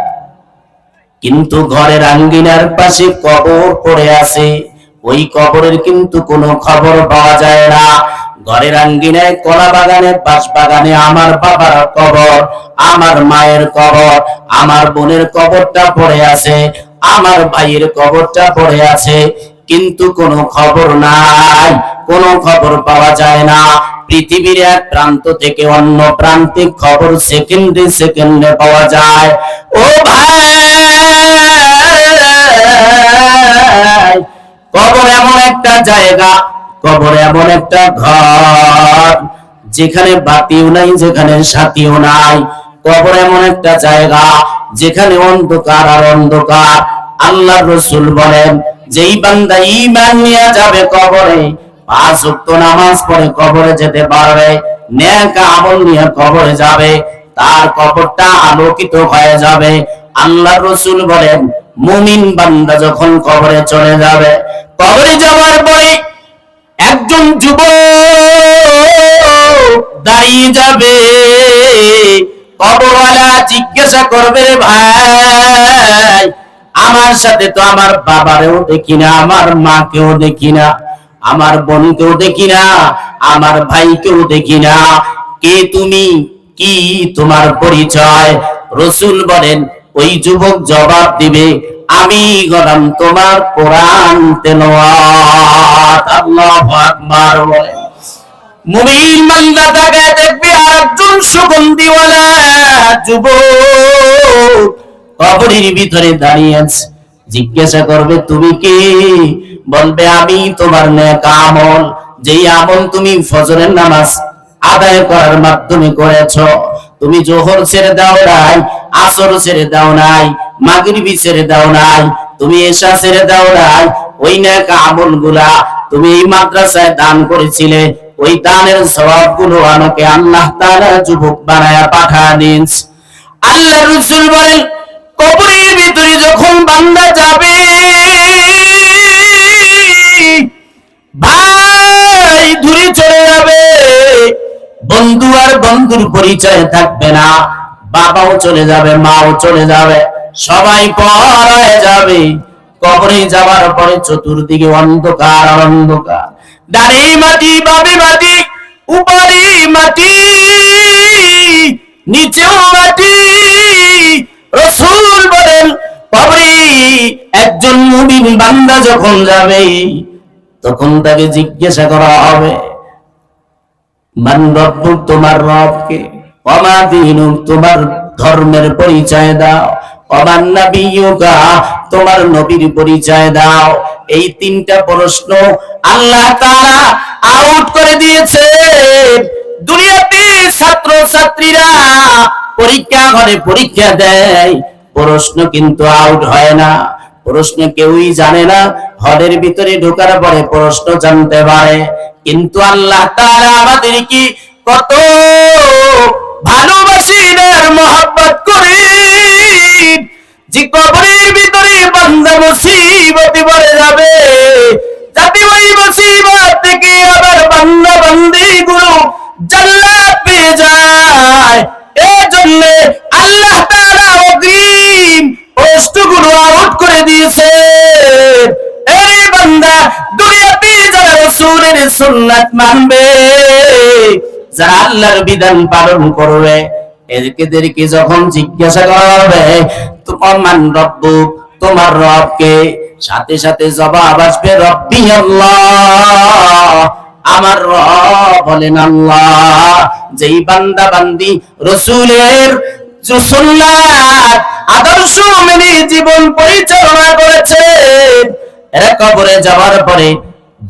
কিন্তু ঘরের আঙ্গিনার পাশে কবর পড়ে আছে, ওই কবরের কিন্তু কোনো খবর পাওয়া যায় না। ঘরের আঙ্গিনায় কলা বাগানে বাঁশ বাগানে আমার বাবার কবর, আমার মায়ের কবর, আমার বোনের কবরটা পড়ে আছে, আমার ভাইয়ের কবরটা পড়ে আছে, কিন্তু কোনো খবর নাই, কোনো খবর পাওয়া যায় না। পৃথিবীর এক প্রান্ত থেকে অন্য প্রান্তে খবর সেকেন্ডে সেকেন্ডে পাওয়া যায়। ও ভাই, কবর এমন একটা জায়গা, কবর এমন একটা ঘর যেখানে বাতিও নাই, যেখানে সাথীও নাই। কবর এমন একটা জায়গা যেখানে অন্ধকার আর অন্ধকার। আল্লাহর রাসূল বলেন, যেই বান্দা ঈমান নিয়ে যাবে কবরে, 5 ওয়াক্ত নামাজ পড়ে কবরে যেতে পারবে, নেক আমল নিয়ে কবরে যাবে, তার কবরটা আলোকিত হয়ে যাবে। আল্লাহর রাসূল বলেন, মুমিন বান্দা যখন কবরে চলে যাবে, কবরে যাওয়ার পরে একজন যুবক দাঁড়িয়ে যাবে। কবরওয়ালা জিজ্ঞাসা করবে, ভাই আমার সাথে তো আমার বাবারেও দেখি না, আমার মাকেও দেখি না, আমার বোনকেও দেখি না, আমার ভাইকেও দেখি না, কে তুমি, কি তোমার পরিচয়? রাসূল বলেন, ওই যুবক জবাব দিবে, আমি গলাম তোমার কোরআন তেলাওয়াত। আল্লাহু আকবার। মুমিন বান্দা তাকায় দেখবে আরেকজন সুগন্ধিওয়ালা যুবক কবরের ভিতরে দাঁড়িয়ে আছে। জিজ্ঞাসা করবে, তুমি কে? বলবে, আমি তোমার নেক আমল, যেই আমল তুমি ফজরের নামাজ আদায় করার মাধ্যমে করেছো। তুমি যোহর ছেড়ে দাও নাই, আসর ছেড়ে দাও নাই, মাগরিবি ছেড়ে দাও নাই, তুমি এশা ছেড়ে দাও নাই। ওই নেক আমলগুলা তুমি এই মাদ্রাসায় দান করেছিলে, ওই দানের সওয়াবগুলো আমাকে আল্লাহ তাআলা যুবক বানায়া পাঠালেন। আল্লাহর রাসূল বলেন, কবরের ভিতরে যখন বান্দা যাবে, ভাই দূরে চলে যাবে, বন্ধু আর বন্ধুর পরিচয় থাকবে না, বাবাও চলে যাবে, মাও চলে যাবে, সবাই পর হয়ে যাবে। কবরে যাওয়ার পরে চতুর্দিকে অন্ধকার আর অন্ধকার, ডানে মাটি বামে মাটি, উপরে মাটি নিচেও মাটি। রাসূল বলেন, কবরে একজন মুমিন বান্দা যখন যাবে, তখন তাকে জিজ্ঞাসা করা হবে, মান রব্বুক, তোমার রবকে, ওয়া মা দীনুক, তোমার ধর্মের পরিচয় দাও, ওয়া মান নাবিয়্যুকা, তোমার নবীর পরিচয় দাও। এই তিনটা প্রশ্ন আল্লাহ তাআলা আউট করে দিয়েছে। দুনিয়াতে ছাত্র ছাত্রীরা পরীক্ষা ঘরে পরীক্ষা দেয়, প্রশ্ন কিন্তু আউট হয় না। প্রশ্ন কেউই জানে না, হলের ভিতরে ঢোকার পরে প্রশ্ন জানতে পারে। কিন্তু আল্লাহ তাআলা আমাদেরকে কত ভালোবাসেন আর মহব্বত করেন যে কবরের ভিতরে বান্দা মুসিবতে পড়ে যাবে, যাতে ওই মুসিবত থেকে আবার বান্দা বান্দীগুলো জান্নাত পেয়ে যায়। এজন্য আল্লাহ তাআলা অগ্রিম প্রশ্নগুলো আউট করে দিয়েছে। এই বান্দা, দুনিয়াতে যারা রাসূলের সুন্নাত মানবে, যারা আল্লাহর বিধান পালন করবে, এদেরকে যখন জিজ্ঞাসা করা হবে তোমার মান রব্বুক, তোমার রবকে, সাথে সাথে জবাব আসবে রব্বি আল্লাহ, আমার রব হলেন আল্লাহ। যেই বান্দা বান্দি রাসূলের সুন্নাত আদর্শ মেনে জীবন পরিচালনা করেছে, এরা কবরে যাওয়ার পরে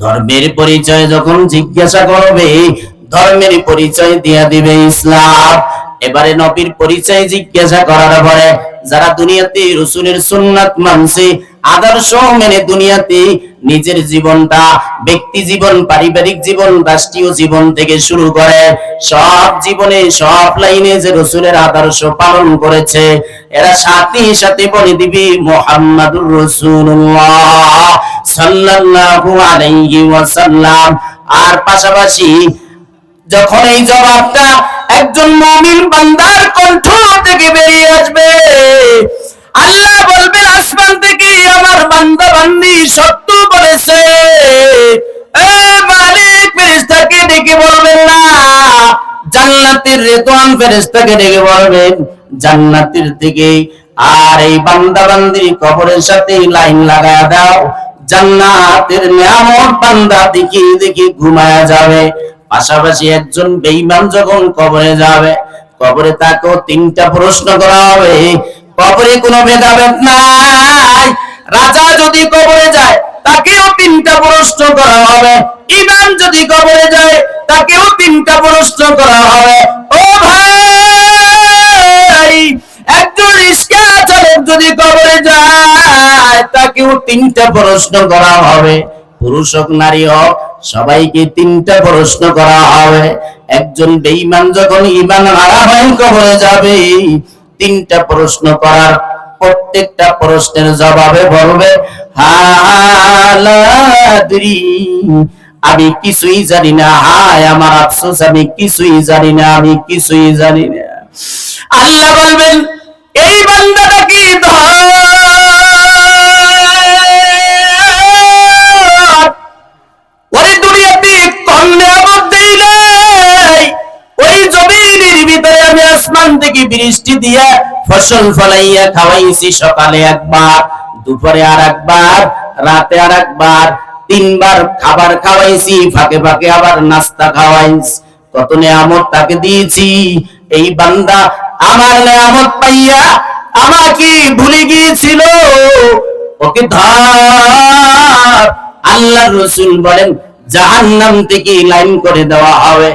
ধর্মের পরিচয় যখন জিজ্ঞাসা করবে, ধর্মের পরিচয় দিয়া দিবে ইসলাম। এবারে নবীর পরিচয় জিজ্ঞাসা করার পরে যারা দুনিয়াতে রাসূলের সুন্নাত মানছে, আদর্শ মেনে দুনিয়াতে নিজের জীবনটা, ব্যক্তি জীবন, পারিবারিক জীবন, রাষ্ট্রীয় জীবন থেকে শুরু করে সব জীবনে সব লাইনে যে রাসূলের আদর্শ পালন করেছে, এরা সাথে সাথে বলে দিবি মুহাম্মাদুর রাসূলুল্লাহ সাল্লাল্লাহু আলাইহি ওয়াসাল্লাম। আর পাশাপাশি যখন এই জবাবটা একজন মুমিন বান্দার কণ্ঠ থেকে বেরিয়ে আসবে, আল্লাহ বলবে আসমান থেকে আমার বান্দা বান্দি সত্য বলেছে। মালিক ফেরেশতাকে ডেকে বলবেন না, জান্নাতের রেদওয়ান ফেরেশতাকে ডেকে বলবেন জান্নাতের থেকে, আর এই বান্দা বান্দির কবরের সাথে লাইন লাগায়া দাও, জান্নাতের নিয়ামত বান্দা দেখি দেখি ঘুমায়া যাবে। পাশাপাশি একজন বেঈমান যখন কবরে যাবে, কবরে তাকেও তিনটা প্রশ্ন করা হবে। কবরে কোনো ভেদাভেদ নাই। রাজা যদি কবরে যায় তাকেও তিনটা প্রশ্ন করা হবে, ইমাম যদি কবরে যায় তাকেও তিনটা প্রশ্ন করা হবে। ও ভাই, একজন রিক্সা চালক যদি কবরে যায় তাকেও তিনটা প্রশ্ন করা হবে। পুরুষ হোক নারী হোক, সবাইকে তিনটা প্রশ্ন করা হবে। একজন বেঈমান যখন ঈমান হারা হয়ে কবরে যাবে, তিনটা প্রশ্ন করার, প্রত্যেকটা প্রশ্নের জবাবে বলবে হালাদ্রি, আমি কিছুই জানি না, হায় আমার আফসোস, আমি কিছুই জানি না, আমি কিছুই জানি না। আল্লাহ বলবেন এই বান্দাটাকে ওই দুনিয়াতে কোন নিয়ামত দেই নাই, ওই জমিনের ভিতরে আমি আসমান থেকে বৃষ্টি দিয়া ফসল ফলাইয়া খাওয়াইছি, সকালে একবার, দুপুরে আর একবার, রাতে আর একবার, তিনবার খাবার খাওয়াইছি, ফাঁকে ফাঁকে আবার নাস্তা খাওয়াইছি। কত নিয়ামত তাকে দিয়েছি। এই বান্দা আমার নিয়ামত পাইয়া আমাকে ভুলে গিয়েছিল, ওকে ধর। আল্লাহর রাসূল বলেন জাহান্নাম থেকে লাইন করে দেওয়া হবে।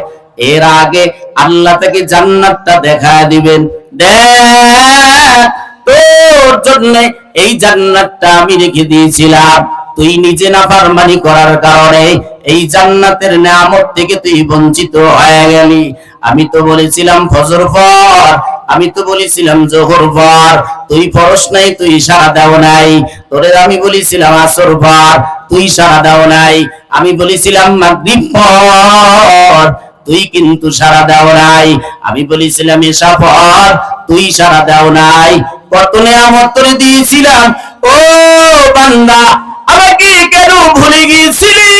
এর আগে আল্লাহ তাকে জান্নাতটা দেখায় দিবেন, দেখ তোর জন্য এই জান্নাতটা আমি রেখে দিয়েছিলাম, তুই নিজে নাফরমানি করার কারণে এই জান্নাতের নিয়ামত থেকে তুই বঞ্চিত হয়ে গেলি। আমি তো বলেছিলাম ফজর পর, আমি তো বলেছিলাম যোহর পর, তুই ফরজ নাই, তুই সারা দাও নাই। তোরে আমি বলেছিলাম আসর পর, তুই সারা দাও নাই। আমি বলেছিলাম মাগরিব পর, তুই কিন্তু সারা দাও নাই। আমি বলেছিলাম এশা পর, তুই সারা দাও নাই। কত নিয়ামত তোরে দিয়েছিলাম, ও বান্দা আমাকে কেন ভুলে গিয়েছিলি?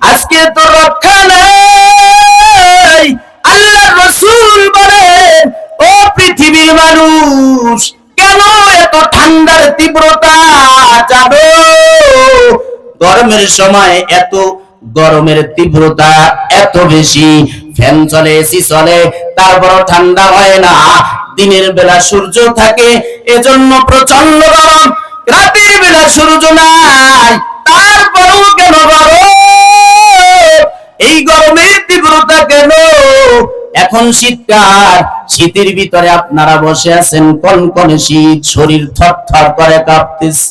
আজকে তো রক্ষা নাই। আল্লাহর রাসূল বলেন ও পৃথিবীর মানুষ, কেন এত ঠান্ডার তীব্রতা জানো? গরমের গরমের সময় এত গরমের তীব্রতা এত বেশি, ফ্যান চলে, এসি চলে, তারপর ঠান্ডা হয় না। দিনের বেলা সূর্য থাকে, এজন্য প্রচন্ড গরম। রাতের বেলা সূর্য নাই, তারপরও কেন গরম? এই গরমের তীব্রতা কেন? এখন শীতকাল, শীতের ভিতরে আপনারা বসে আছেন, কনকনে শীত, শরীর থরথর করে কাঁপতেছে।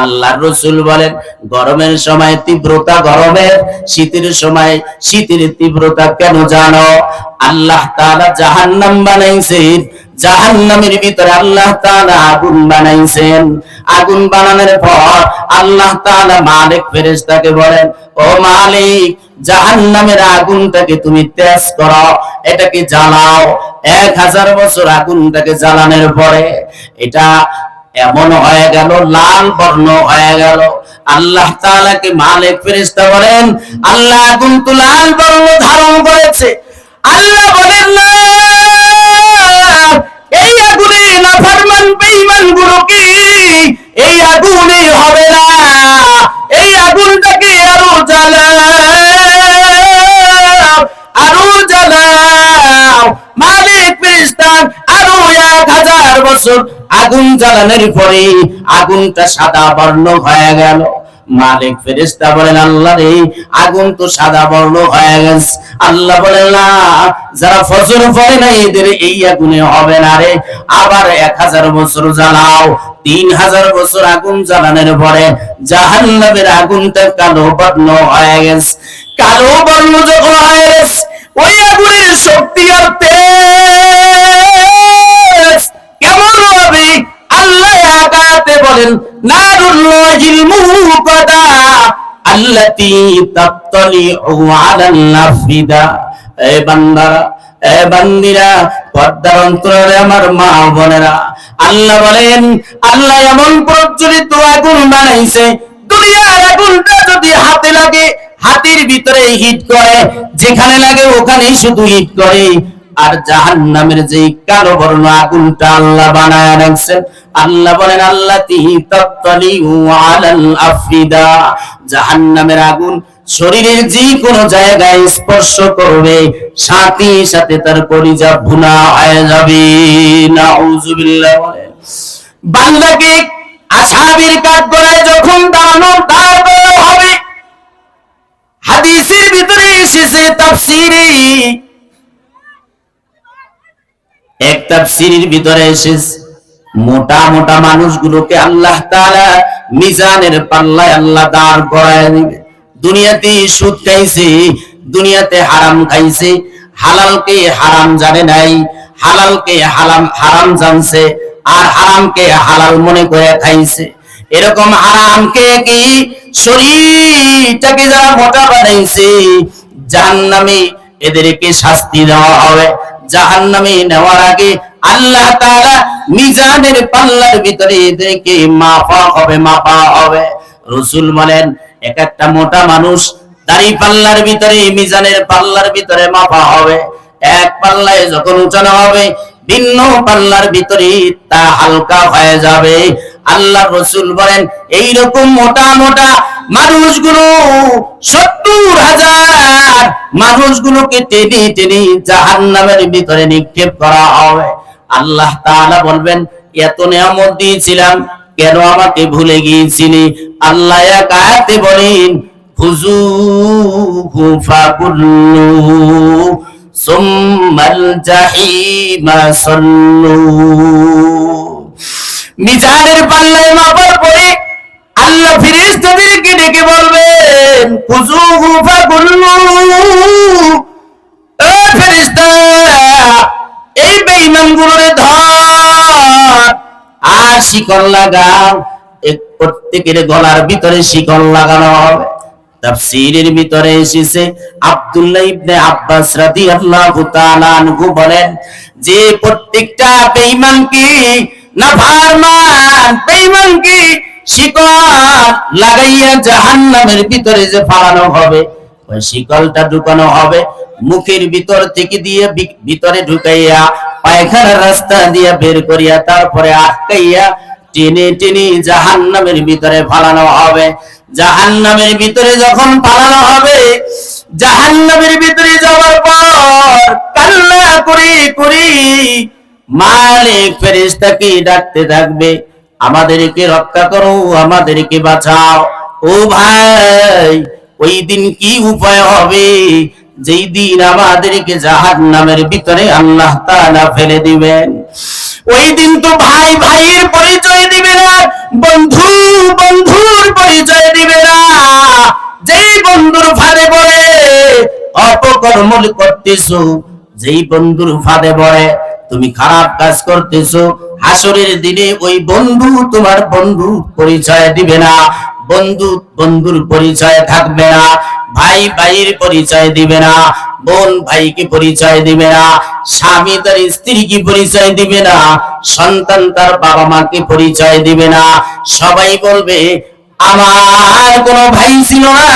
আল্লাহর রাসূল বলেন গরমের সময় তীব্রতা গরমের, শীতের সময় শীতের তীব্রতা কেন জানো? আল্লাহ তাআলা জাহান্নাম বানাইছেন, জাহান্নামের ভিতরে আল্লাহ তাআলা আগুন বানাইছেন। আগুন বানানোর পর আল্লাহ তাআলা মালিক ফেরেশতাকে বলেন, ও মালিক, জাহান্নামের আগুনটাকে তুমি তেজ করো, এটাকে জ্বালাও। 1000 বছর আগুনটাকে জ্বালানোর পরে এটা এমন হয়ে গেল, লাল বর্ণ হয়ে গেল। আল্লাহ তাআলাকে মালিক ফেরেশতা বলেন, আল্লাহ আগুন তো লাল বর্ণ ধারণ করেছে। আল্লাহ বলেন না, এই আগুনে নাফরমান বেঈমান গুলোকে এই আগুনে হবে না, এই আগুনটাকে আরো জ্বালাও, আরো জ্বালাও। মালিক ফেরেশতা আরো 1000 বছর আগুন জ্বালানোর পরে আগুনটা সাদা বর্ণ হয়ে গেল। মালিক ফেরেশতা বলেন, আল্লাহ রে, আগুন তো সাদা বর্ণ হয়ে গেছে। আল্লাহ বলেন না, যারা ফজর পড়ে না এদের এই আগুনে হবে না রে, আবার 1000 বছর জ্বালাও। 3000 বছর আগুন জ্বালানোর পরে জাহান্নামের আগুনটা কালো বর্ণ হয়ে গেছে। কালো বর্ণ যখন হয়ে গেছে, ওই আগুনের শক্তি আর তেজ কেমন হবে? আল্লাহ আয়াতে বলেন, নারুল্লাহিল মুকাদা আল্লাতী তাত্তালিউ আলাল আফিদা। এ বান্দারা, এ বান্দিরা, পর্দার অন্তরে আমার মা বোনেরা, আল্লাহ বলেন, আল্লাহ এমন প্রজ্বলিত আগুন বানাইছে, দুনিয়ার আগুনটা যদি হাতে লাগে, হাতের ভিতরে হিট করে, যেখানে লাগে ওখানেই শুধু হিট করে। আর জাহান্নামের যে কালো বর্ণ আগুনটা আল্লাহ বানায় রাখছেন, আল্লাহ বলেন, আল্লাতী তাত্তালিউ আলাল আফিদা, জাহান্নামের আগুন শরীরের যে কোনো জায়গায় স্পর্শ করবে, সাথে সাথে তার কলিজা ভুনা হয়ে যাবে। নাউযুবিল্লাহ। বান্দাকে আসহাবের কাঠগড়ায় যখন দাঁড়ানো হবে, হাদিসের ভিতরে এসেছে, তাফসীরে এক তাফসীরের ভিতরে এসেছে, মোটা মোটা মানুষগুলোকে আল্লাহ তাআলা মিজানের পাল্লায় আল্লাহ দাঁড় করায় দিবে। দুনিয়াতে সুদ খাইছে, দুনিয়াতে হারাম খাইছে, হালালকে হারাম জানে নাই, হালালকে হারাম জানছে, আর হারামকে হালাল মনে করে খাইছে। এরকম হারামকে কি শরীরটাকে যারা মোটা বানাইছে, জাহান্নামে এদেরকে শাস্তি দেওয়া হবে। জাহান্নামে নেওয়ার আগে আল্লাহ তাআলা মিজানের পাল্লার ভিতরে এদেরকে মাপা হবে। রাসূল বলেন, এক একটা মোটা মানুষ দাড়ি পাল্লার ভিতরে, মিজানের পাল্লার ভিতরে মাপা হবে। এক পাল্লায় যখন উঠানো হবে, ভিন্ন পাল্লার ভিতরে তা হালকা হয়ে যাবে। আল্লাহ রাসূল বলেন, এইরকম মোটা মোটা মানুষগুলো 70,000 মানুষগুলোকে টেনে টেনে জাহান্নামের ভিতরে নিক্ষেপ করা হবে। আল্লাহ তাআলা বলবেন, এত নিয়ামত দিয়েছিলাম, কেন আমাকে ভুলে গিয়েছিলি? আল্লাহ এক আয়াতে বলেন, খুযূহু ফাকুল্লু সুম্মাল জাহিমা সাল্লু। মিজানের পাল্লায় মাপার পরে আল্লাহ ফেরেশতাদেরকে ডেকে বলবেন, খুযূহু ফাকুল্লু, ও ফেরেশতারা, এই বেঈমানগুলোরে ধর আর শিকল লাগাও। প্রত্যেকের গলার ভিতরে শিকল লাগানো হবে। তাফসীরের ভিতরে এসেছে, আব্দুল্লাহ ইবনে আব্বাস রাদিয়াল্লাহু তাআলা আনহু বলেন যে প্রত্যেকটা বেঈমানকে, নাফরমান বেঈমানকে শিকল লাগাইয়া জাহান্নামের ভিতরে যে ফালানো হবে, ওই শিকলটা ঢুকানো হবে মুখের ভিতর থেকে, দিয়ে ভিতরে ঢুকাইয়া পায়খানার রাস্তা দিয়ে বের করিয়া তারপরে আটকাইয়া টেনে টেনে জাহান্নামের ভিতরে ফালানো হবে। জাহান্নামের ভিতরে যখন ফালানো হবে, জাহান্নামের ভিতরে যাওয়ার পর কান্না করে করে মালিক ফেরেশতাকে ডাকতে থাকবে, আমাদেরকে রক্ষা করো, আমাদেরকে বাঁচাও। ও ভাই, ওই দিন কি উপায় হবে যেই দিন আমাদেরকে জাহান্নামের ভিতরে আল্লাহ তাআলা ফেলে দিবেন? ওই দিন তো ভাই ভাইয়ের পরিচয় দিবে না, বন্ধু বন্ধুর পরিচয় দিবে না। যেই বন্ধুর ফাঁদে পড়ে অপকর্ম করতেছো, যেই বন্ধুর ফাঁদে পড়ে তুমি খারাপ কাজ করতেছো, হাসরের দিনে ওই বন্ধু তোমার বন্ধু পরিচয় দিবে না, বন্ধু বন্ধুর পরিচয় থাকবে না, ভাই ভাইয়ের পরিচয় দিবে না, বোন ভাইকে পরিচয় দিবে না, স্বামী তার স্ত্রীকে পরিচয় দিবে না, সন্তান তার বাবা মাকে পরিচয় দিবে না। সবাই বলবে আমার কোনো ভাই ছিল না,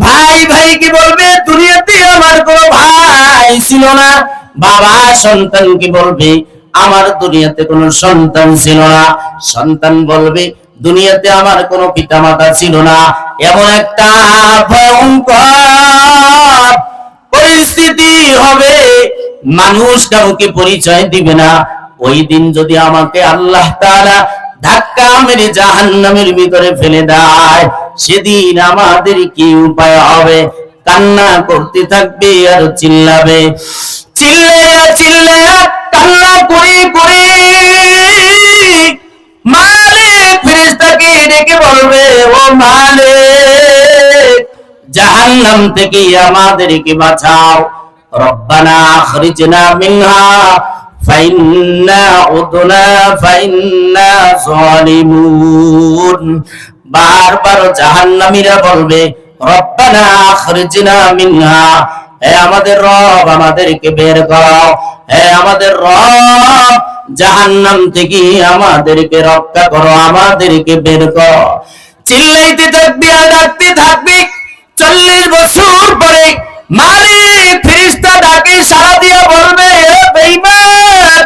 ভাই ভাইকে বলবে দুনিয়াতে আমার কোনো ভাই ছিল না, বাবা সন্তানকে বলবে আমার দুনিয়াতে কোনো সন্তান ছিল না, সন্তান বলবে দুনিয়াতে আমার কোনো পিতামাতা ছিল না। এমন একটা ভয়ঙ্কর পরিস্থিতি হবে, মানুষ কাউকে পরিচয় দিবে না। ওই দিন যদি আমাকে আল্লাহ তাআলা ধাক্কা মেরে জাহান্নামের ভিতরে ফেলে দেয়, সেদিন আমাদের কি উপায় হবে? কান্না করতে থাকবে আর চিল্লাবে, চিল্লাইয়া চিল্লাইয়া কান্না করে করে মালিক ফেরেশতাকে ডেকে বলবে, ও মালিক, জাহান্নাম থেকে আমাদেরকে বাঁচাও। রব্বানা আখরিজনা মিনহা ফাইন্না উদনা ফাইন্না যালিমুন। বারবার জাহান্নামীরা বলবে, রব্বানা আখরিজনা মিনহা, হে আমাদের রব আমাদেরকে বের করো, হে আমাদের রব জাহান্নাম থেকে আমাদেরকে রক্ষা করো, আমাদেরকে বের করো। চিল্লাইতে থাকবে আর ডাকতে থাকবে। 40 বছর পরে মালিক ফেরেশতা ডাকে সাড়া দিয়ে বলবে, হে বেঈমান,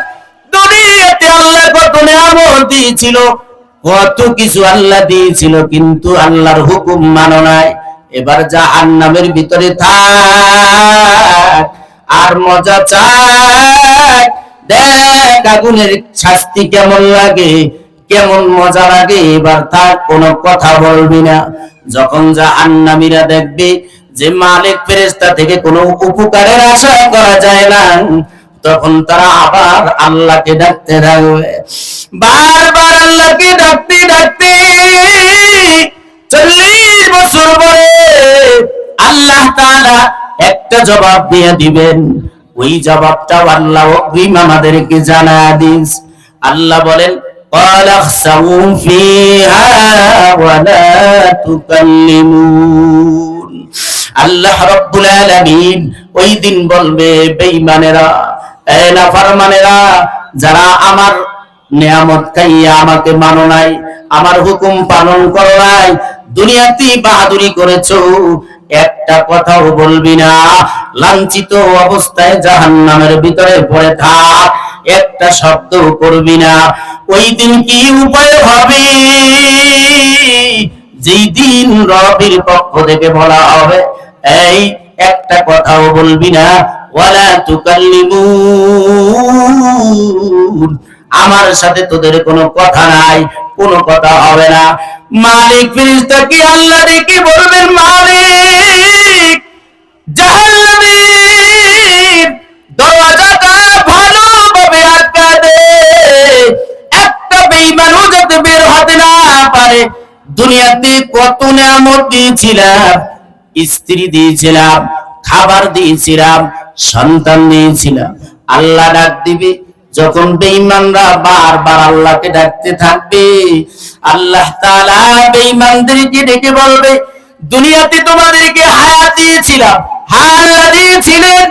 দুনিয়াতে আল্লাহ কত নিয়ামত দিয়েছিল, কত কিছু আল্লাহ দিয়েছিল, কিন্তু আল্লাহর হুকুম মানো নাই। এবার জাহান্নামের ভিতরে থাক আর মজা চাই, দেখ আগুনের শাস্তি কেমন লাগে, কেমন মজা লাগে। এবার থাক, কোনো কথা বলবি না। যখন জাহান্নামীরা দেখবে যে মালিক ফেরেশতা থেকে কোনো উপকারের আশা করা যায় না, তখন তারা আবার আল্লাহকে ডাকতে থাকবে, বারবার আল্লাহকে ডাকতে ডাকতে 40 বছর পরে আল্লাহ তাআলা একটা জবাব দিয়ে দিবেন। ওই জবাবটা আল্লাহ অগ্রিম আমাদেরকে জানা দিস। আল্লাহ বলেন, قال اخسئوا فيها ولا تكلمون। আল্লাহ রাব্বুল আলামিন ওই দিন বলবে, বেঈমানেরা, নাফরমানেরা, যারা আমার নিয়ামত খাইয়া আমাকে মানো নাই, আমার হুকুম পালন করো নাই, দুনিয়াতে বাহাদুরি করেছো, একটা কথাও বলবি না, লাঞ্ছিত অবস্থায় জাহান্নামের ভিতরে পড়ে থাক, একটা শব্দ করবি না। ওই দিন কি উপায় হবে? যেই দিন রবের পক্ষ থেকে বলা হবে, এই একটা কথাও বলবি না, ওয়ালা তুকাল্লিমুন, আমার সাথে তোদের কোনো কথা নাই, কোনো কথা হবে না। মালিক ফেরেশতাকে আল্লাহ ডেকে বলবেন, মালিক, জাহান্নামের দরজাটা ভালোভাবে আটকা দে, একটা বেঈমানও যাতে বের হতে না পারে। দুনিয়াতে কত নিয়ামত দিয়েছিলাম, স্ত্রী দিয়েছিলাম, খাবার দিয়েছিলাম, সন্তান দিয়েছিলাম। আল্লাহ ডাক দিবে, যখন বেঈমানরা বারবার আল্লাহকে ডাকতে থাকবে, আল্লাহ তাআলা বেঈমানদেরকে ডেকে বলবে, দুনিয়াতে তোমাদেরকে হায়াত দিয়েছিলাম, আল্লাহ দিয়েছিলেন,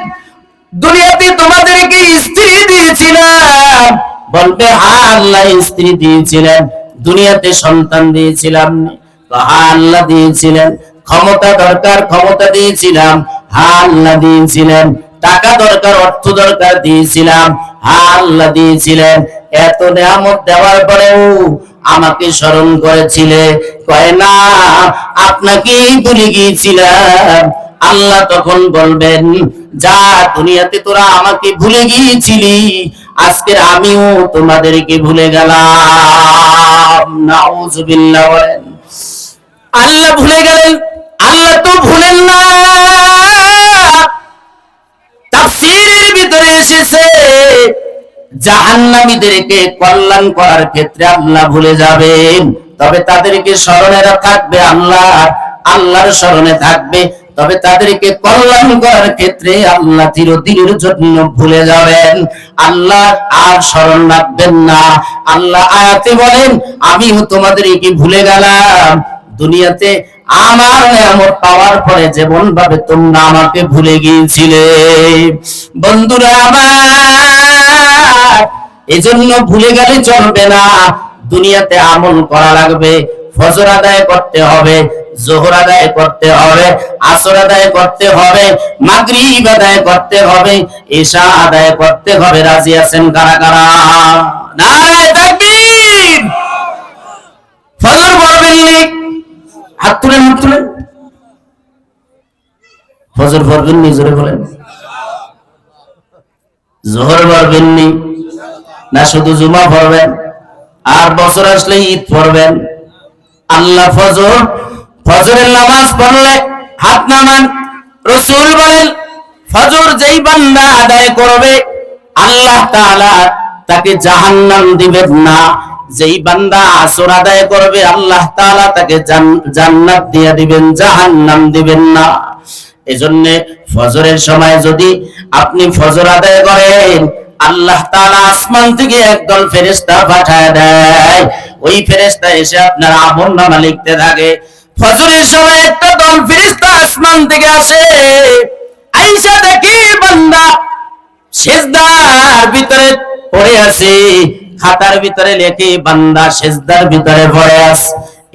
দুনিয়াতে তোমাদেরকে স্ত্রী দিয়েছিলাম, বলবে আল্লাহ স্ত্রী দিয়েছিলেন, দুনিয়াতে সন্তান দিয়েছিলাম, আল্লাহ দিয়েছিলেন, ক্ষমতা দরকার, ক্ষমতা দিয়েছিলাম, আল্লাহ দিয়েছিলেন, টাকা দরকার, অর্থ দরকার, দিয়েছিলাম, আল্লাহ দিয়েছিলেন। এত নিয়ামত দেওয়ার পরেও আমাকে স্মরণ করেছিলে? কয় না, আপনাকেই ভুলে গিয়েছিলাম। আল্লাহ তখন বলবেন, যা দুনিয়াতে তোরা আমাকে ভুলে গিয়েছিলি, আজকে আমিও তোমাদেরকে ভুলে গেলাম। নাউজুবিল্লাহ। বলেন আল্লাহ ভুলে গেলেন? আল্লাহ তো ভুলেন না। তাফসীরের ভিতরে এসেছে জাহান্নামীদেরকে কল্যাণ করার ক্ষেত্রে আল্লাহ ভুলে যাবেন, তবে তাদেরকে স্মরণে থাকবে আল্লাহর স্মরণে থাকবে, তবে তাদেরকে কল্যাণ করার ক্ষেত্রে আল্লাহ চিরদিনের জন্য ভুলে যাবেন। আল্লাহ আর স্মরণ রাখবেন না। আল্লাহ আয়াতে বলেন, আমিও তোমাদেরকে ভুলে গেলাম দুনিয়াতে আমার নিয়ামত পাওয়ার পরে যেমন ভাবে তোমরা আমাকে ভুলে গিয়েছিলে। বন্ধুরা আমার, এজন্য ভুলে গেলে চলবে না। দুনিয়াতে আমল করা লাগবে। ফজর আদায় করতে হবে, যোহর আদায় করতে হবে, আসর আদায় করতে হবে, মাগরিব আদায় করতে হবে, ইশা আদায় করতে হবে। রাজি আছেন কারা কারা? নারে তাকবীর। ফজর পড়বেননি? হাত তুলেন, হাত তুলেন। ফজর পড়বেননি? জোরে বলেন। যোহর পড়বেননি? না শুধু জুমা পড়বেন? আর বছর আসলে ঈদ পড়বেন? আল্লাহ ফজরের নামাজ পড়লে হাত নামান। রাসূল বলেন, ফজর যেই বান্দা আদায় করবে আল্লাহ তাআলা তাকে জাহান্নাম দিবেন না। যেই বান্দা আসর আদায় করবে আল্লাহ তাআলা তাকে জান্নাত দিয়ে দিবেন, জাহান্নাম দিবেন না। এজন্য ফজরের সময় যদি আপনি ফজর আদায় করেন, আল্লাহ তাআলা আসমান থেকে একদল ফেরেশতা পাঠায় দেয়। ওই ফেরেশতা এসে আপনার আমলনামা লিখতে থাকে। ফজরের সময় একটা দল ফেরেশতা আসমান থেকে আসে, আইসা দেখে বান্দা সিজদার ভিতরে পড়ে আছে। খাতার ভিতরে লেখে বান্দা সিজদার ভিতরে পড়ে আছে।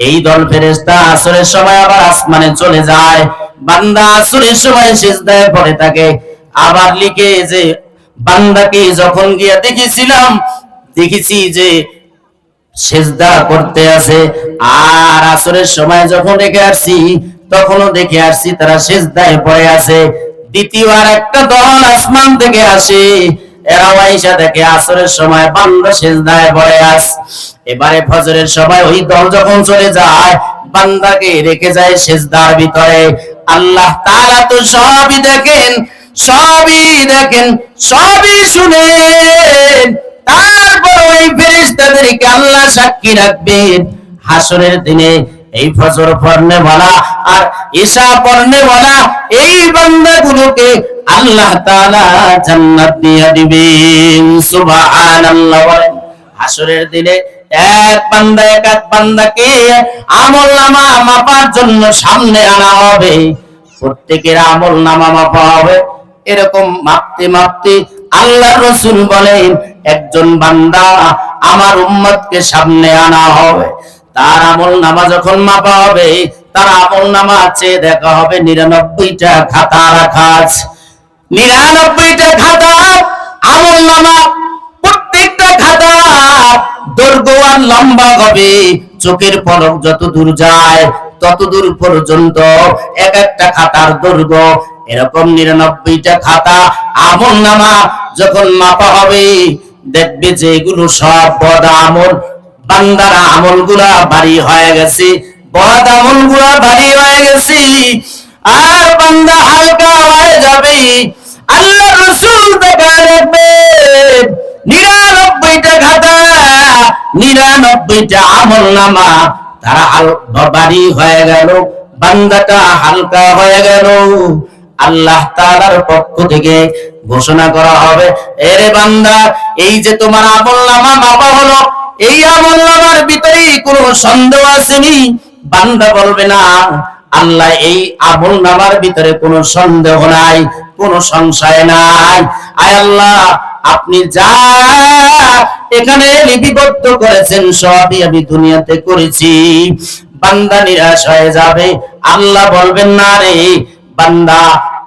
এই দল ফেরেশতা আসরের সময় আবার আসমানে চলে যায়। বান্দা আসরের সময় সিজদায় পড়ে থাকে। আবার লিখে যে বান্দাকে যখন গিয়া দেখেছি যে সিজদা করতে আছে, আর আসরের সময় যখন রেখে আসছি তখনও দেখে আসছি তারা সিজদায় পড়ে আছে। দ্বিতীয় আর একটা দল আসমান থেকে আসে, এরাও আইসা দেখে আসরের সময় বান্দা সিজদায় পড়ে আছে। এবারে ফজরের সময় ওই দল যখন চলে যায়, বান্দাকে রেখে যায় সিজদার ভিতরে। আল্লাহ তাআলা তো সবই দেখেন, সবই শুনেন। তারপর ওই ফেরেশতাদেরকে আল্লাহ সাক্ষী রাখবেন হাসরের দিনে। এই ফজর পড়নে ওয়ালা আর ইশা পড়নে ওয়ালা এই বান্দাগুলোকে আল্লাহ তাআলা জান্নাত দিয়ে দিবেন। সুবহানাল্লাহ। হাসরের দিনে এক বান্দাকে আমলনামা মাপার জন্য সামনে আনা হবে। প্রত্যেকের আমলনামা মাপা হবে। এরকম মাপতে মাপতে আল্লাহর রাসূল বলেন, একজন বান্দা আমার উম্মতকে সামনে আনা হবে। তার আমলনামা যখন মাপা হবে, তার আমলনামা চেয়ে দেখা হবে 99টা খাতা রাখা আছে। 99টা খাতা আমলনামা। প্রত্যেকটা খাতা দৈর্ঘ্য আর লম্বা হবে। চোখের পলক যত দূর যায় তত দূর পর্যন্ত এক একটা খাতার দৈর্ঘ্য। এরকম 99টা খাতা আমলনামা যখন মাপা হবে, দেখবে যে এগুলো সব বদ আমল। বান্দার আমলগুলা ভারী হয়ে গেছে, বদ আমলগুলা ভারী হয়ে গেছে, আর বান্দা হালকা হয়ে যাবে। আল্লাহর রাসূল দেখা রাখবে 99টা খাতা, 99টা আমলনামা তারা ভারী হয়ে গেল, বান্দাটা হালকা হয়ে গেল। আল্লাহ তাআলার পক্ষ থেকে ঘোষণা করা হবে, এরে বান্দা, এই যে তোমার আমলনামা মাপা হলো, এই আমলনামার ভিতরে কোনো সন্দেহ আসেনি? বান্দা বলবে না, আল্লাহ এই আমলনামার ভিতরে কোনো সন্দেহ নাই, কোনো সংশয় নাই। আয় আল্লাহ, আপনি যা এখানে লিপিবদ্ধ করেছেন সবই আমি দুনিয়াতে করেছি। বান্দা নিরাশ হয়ে যাবে। আল্লাহ বলবেন, না রে বান্দা,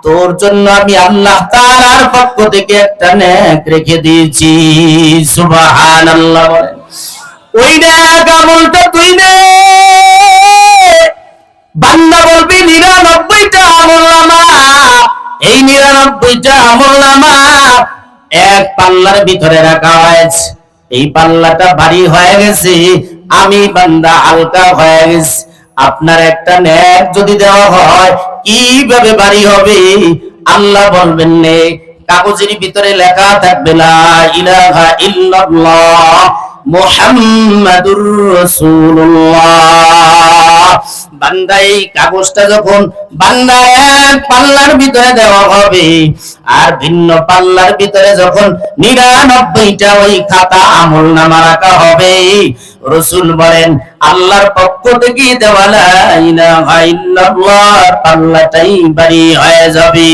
তোর জন্য আমি আল্লাহ তাআলার পক্ষ থেকে একটা নেক রেখে দিয়েছি। সুবহানাল্লাহ। বলেন ওই নেক আমলটা তুই নে। বান্দা বলবি 99টা আমলনামা, এই 99টা আমলনামা এক পাল্লার ভিতরে রাখা হয়েছে। এই পাল্লাটা ভারী হয়ে গেছে, আমি বান্দা হালকা হয়ে গেছি। আপনার একটা নেক যদি দেওয়া হয় কিভাবে ভারী হবে? আল্লাহ বলবেন নে, কাগজের ভিতরে লেখা থাকবে লা ইলাহা ইল্লাল্লাহ মুহাম্মাদুর রাসূলুল্লাহ। বান্দা এই কাগজটা যখন বান্দা এক পাল্লার ভিতরে দেওয়া হবে, আর ভিন্ন পাল্লার ভিতরে যখন 99টা ওই খাতা আমলনামা রাখা হবে, রাসূল বলেন আল্লাহর পক্ষ থেকে দেওয়া লা ইলাহা ইল্লাল্লাহ পাল্লাটাই ভারী হয়ে যাবে।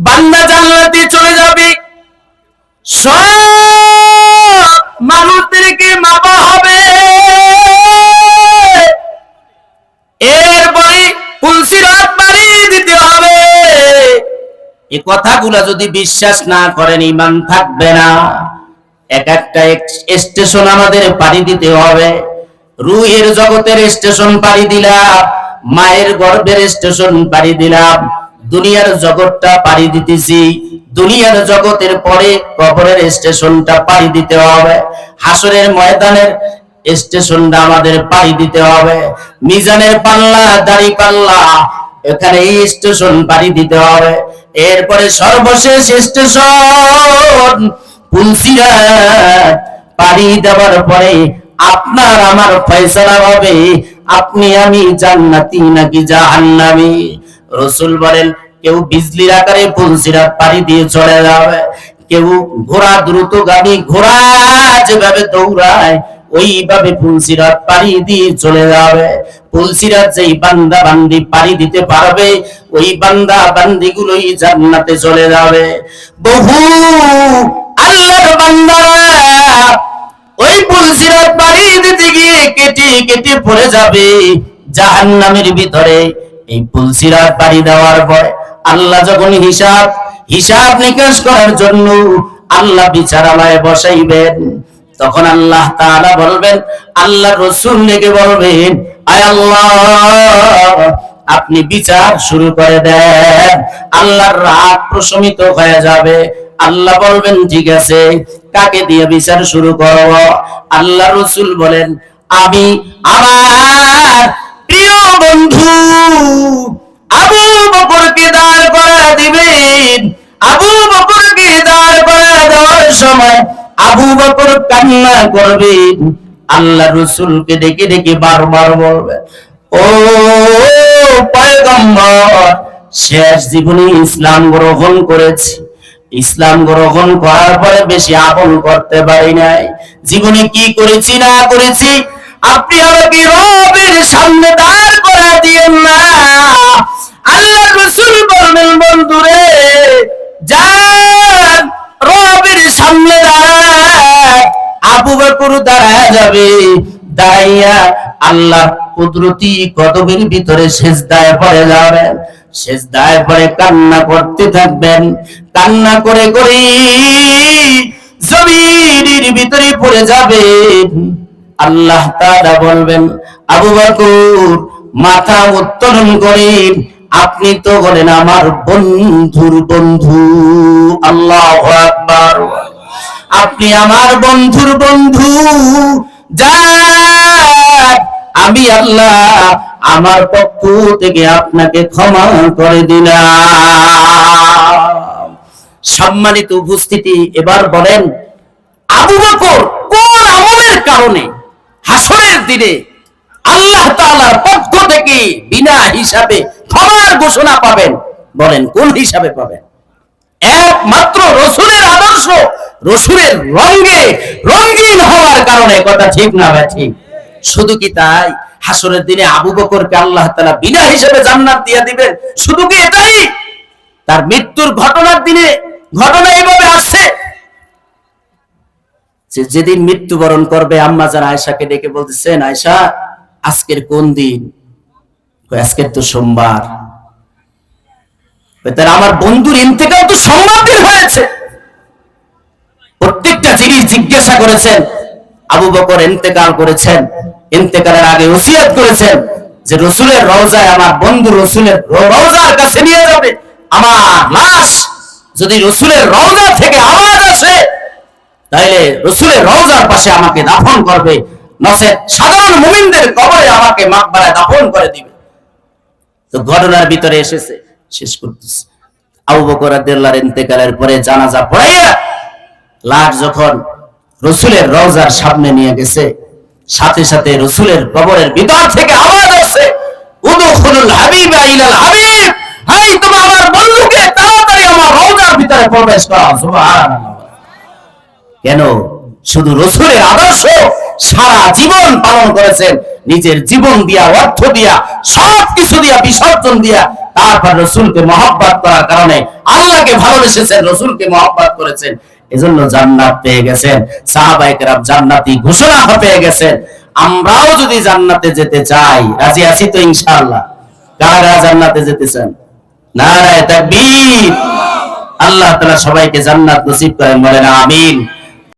বান্দা জান্নাতে চলে যাবে। সব মানুষদেরকে মাপা হবে, এরপরে পুলসিরাত পাড়ি দিতে হবে। এই কথাগুলো যদি বিশ্বাস না করেন ঈমান থাকবে না। এক একটা স্টেশন আমাদের পাড়ি দিতে হবে। রূহের জগতের স্টেশন পাড়ি দিলাম, মায়ের গর্ভের স্টেশন পাড়ি দিলাম, দুনিয়ার জগৎটা পাড়ি দিতেছি। দুনিয়ার জগতের পরে কবরের স্টেশনটা পাড়ি দিতে হবে। হাসরের ময়দানের স্টেশনটা আমাদের পাড়ি দিতে হবে। মিজানের পাল্লা, দাড়ি পাল্লা, এখানে এই স্টেশন পাড়ি দিতে হবে। এরপরে সর্বশেষ স্টেশন পুলসিরাত পাড়ি দেওয়ার পরে আপনার আমার ফয়সালা হবে, আপনি আমি জান্নাতি নাকি জাহান্নামী। রাসূল বলেন কেউ বিজলির আকারে পুলসিরাত পাড়ি দিয়ে চলে যাবে, কেউ ঘোড়া দ্রুতগামী ঘোড়া যেভাবে দৌড়ায় ওইভাবে পুলসিরাত পাড়ি দিয়ে চলে যাবে। পুলসিরাত যেই বান্দা বান্দি পাড়ি দিতে পারবে ওই বান্দা বান্দি গুলোই জান্নাতে চলে যাবে। বহু আল্লাহর বান্দারা ওই পুলসিরাত পাড়ি দিতে গিয়ে কেটে কেটে পড়ে যাবে জাহান্নামের ভিতরে। এই পুলসিরাত পাড়ি দেওয়ার পর আল্লাহ যখন হিসাব নিকাশ করার জন্য আল্লাহ বিচারালয়ে বসাইবেন, তখন আল্লাহ তাআলা বলবেন, আল্লাহ রাসূল ডেকে বলবেন, আয় আল্লাহ আপনি বিচার শুরু করে দেন। আল্লাহর রাগ প্রশমিত হয়ে যাবে। আল্লাহ বলবেন ঠিক আছে, কাকে দিয়ে বিচার শুরু করব? আল্লাহ রাসূল বলেন, আমি আমার প্রিয় বন্ধু আবু বকরকে দাঁড় করা দিবেন। আবু বকরকে দাঁড় করা দেওয়ার সময় আবু বকর কান্না করবেন। আল্লাহ রাসূলকে ডেকে ডেকে বারবার বলবেন, ও পয়গম্বর, শেষ জীবনে ইসলাম গ্রহণ করেছি, ইসলাম গ্রহণ করার পরে বেশি আমল করতে পারি নাই। জীবনে কি করেছি না করেছি আপনি আমাকে রবের সামনে দাঁড় করা দিয়েন না। আল্লাহ রাসূল বলবেন, বন্ধুরে যান রবের সামনে দাঁড়ায়। আবু বকর দাঁড়ায় যাবে, দাঁড়াইয়া আল্লাহ কুদরতি কদমের ভিতরে সিজদায় পড়ে যাবেন। সিজদায় পড়ে কান্না করতে থাকবেন। কান্না করে করে জমিনের ভিতরে পড়ে যাবেন। আল্লাহ তাআলা বলবেন, আবু বকর মাথা উত্তোলন করেন, আপনি তো বলেন আমার বন্ধুর বন্ধু। আল্লাহু আকবার। আপনি আমার বন্ধুর বন্ধু। যাক, আমি আল্লাহ আমার পক্ষ থেকে আপনাকে ক্ষমা করে দিলাম। সম্মানিত উপস্থিতি, এবার বলেন আবু বকর কোন আমলের কারণে হাসরের দিনে আল্লাহ তাআলার পক্ষ থেকে বিনা হিসাবে ক্ষমার ঘোষণা পাবেন? বলেন কোন হিসাবে পাবেন? একমাত্র রাসূলের আদর্শ, রাসূলের রঙে রঙিন হওয়ার কারণে। কথা ঠিক না ভাই? ঠিক। শুধু কি তাই? হাসরের দিনে আবু বকরকে আল্লাহ তাআলা বিনা হিসাবে জান্নাত দিয়ে দিবেন। শুধু কি এটাই? তার মৃত্যুর ঘটনার দিনে ঘটনা এইভাবে আসছে, যেদিন মৃত্যুবরণ করবে আম্মা জান আয়েশাকে ডেকে বলতেছেন, আয়েশা আজকের কোন দিন? আজকের তো সোমবার। আমার বন্ধুর ইন্তেকাল তো সোমবার দিন হয়েছে। প্রত্যেকটা জিনিস জিজ্ঞাসা করেছেন। আবু বকর ইন্তেকাল করেছেন, ইন্তেকালের আগে ওসিয়ত করেছেন যে রসুলের রওজায় আমার বন্ধু রসুলের রওজার কাছে নিয়ে যাবে। আমার লাশ যদি রসুলের রওজা থেকে আওয়াজ আসে তাইলে রসুলের রওজার পাশে আমাকে দাফন করবে, নচেৎ সাধারণ মুমিনদের কবরে আমাকে মাকবারায় দাফন করে দিবে। তো ঘটনার ভিতরে এসেছে, শেষ করতেছে। আবু বকর রাদিয়াল্লাহু ইন্তেকালের পরে জানাজা পড়াইয়া লাশ যখন রসুলের রওজার সামনে নিয়ে গেছে, সাথে সাথে রসুলের কবরের ভিতর থেকে আওয়াজ আসে, উদখুলুল হাবিবা ইলাল হাবিব, হাই তোমরা আমার বন্ধুকে তাড়াতাড়ি আমার রওজার ভিতরে প্রবেশ করো। সুবহানাল্লাহ। কেন? শুধু রসুলের আদর্শ সারা জীবন পালন করেছেন, নিজের জীবন দিয়া, অর্থ দিয়া, সবকিছু দিয়া, বিসর্জন দিয়া, তারপর রসুলকে মহব্বত করার কারণে আল্লাহকে ভালোবেসেছেন, রসুলকে মহব্বত করেছেন, এজন্য জান্নাত পেয়ে গেছেন। সাহাবায়ে কেরাম জান্নাতি ঘোষণা পেয়ে গেছেন। আমরাও যদি জান্নাতে যেতে চাই, রাজি আছি তো ইনশাআল্লাহ? কারা জান্নাতে যেতে চান? নারায়ে তাকবীর। আল্লাহ তাআলা সবাইকে জান্নাত নসিব করেন, বলেন আমিন।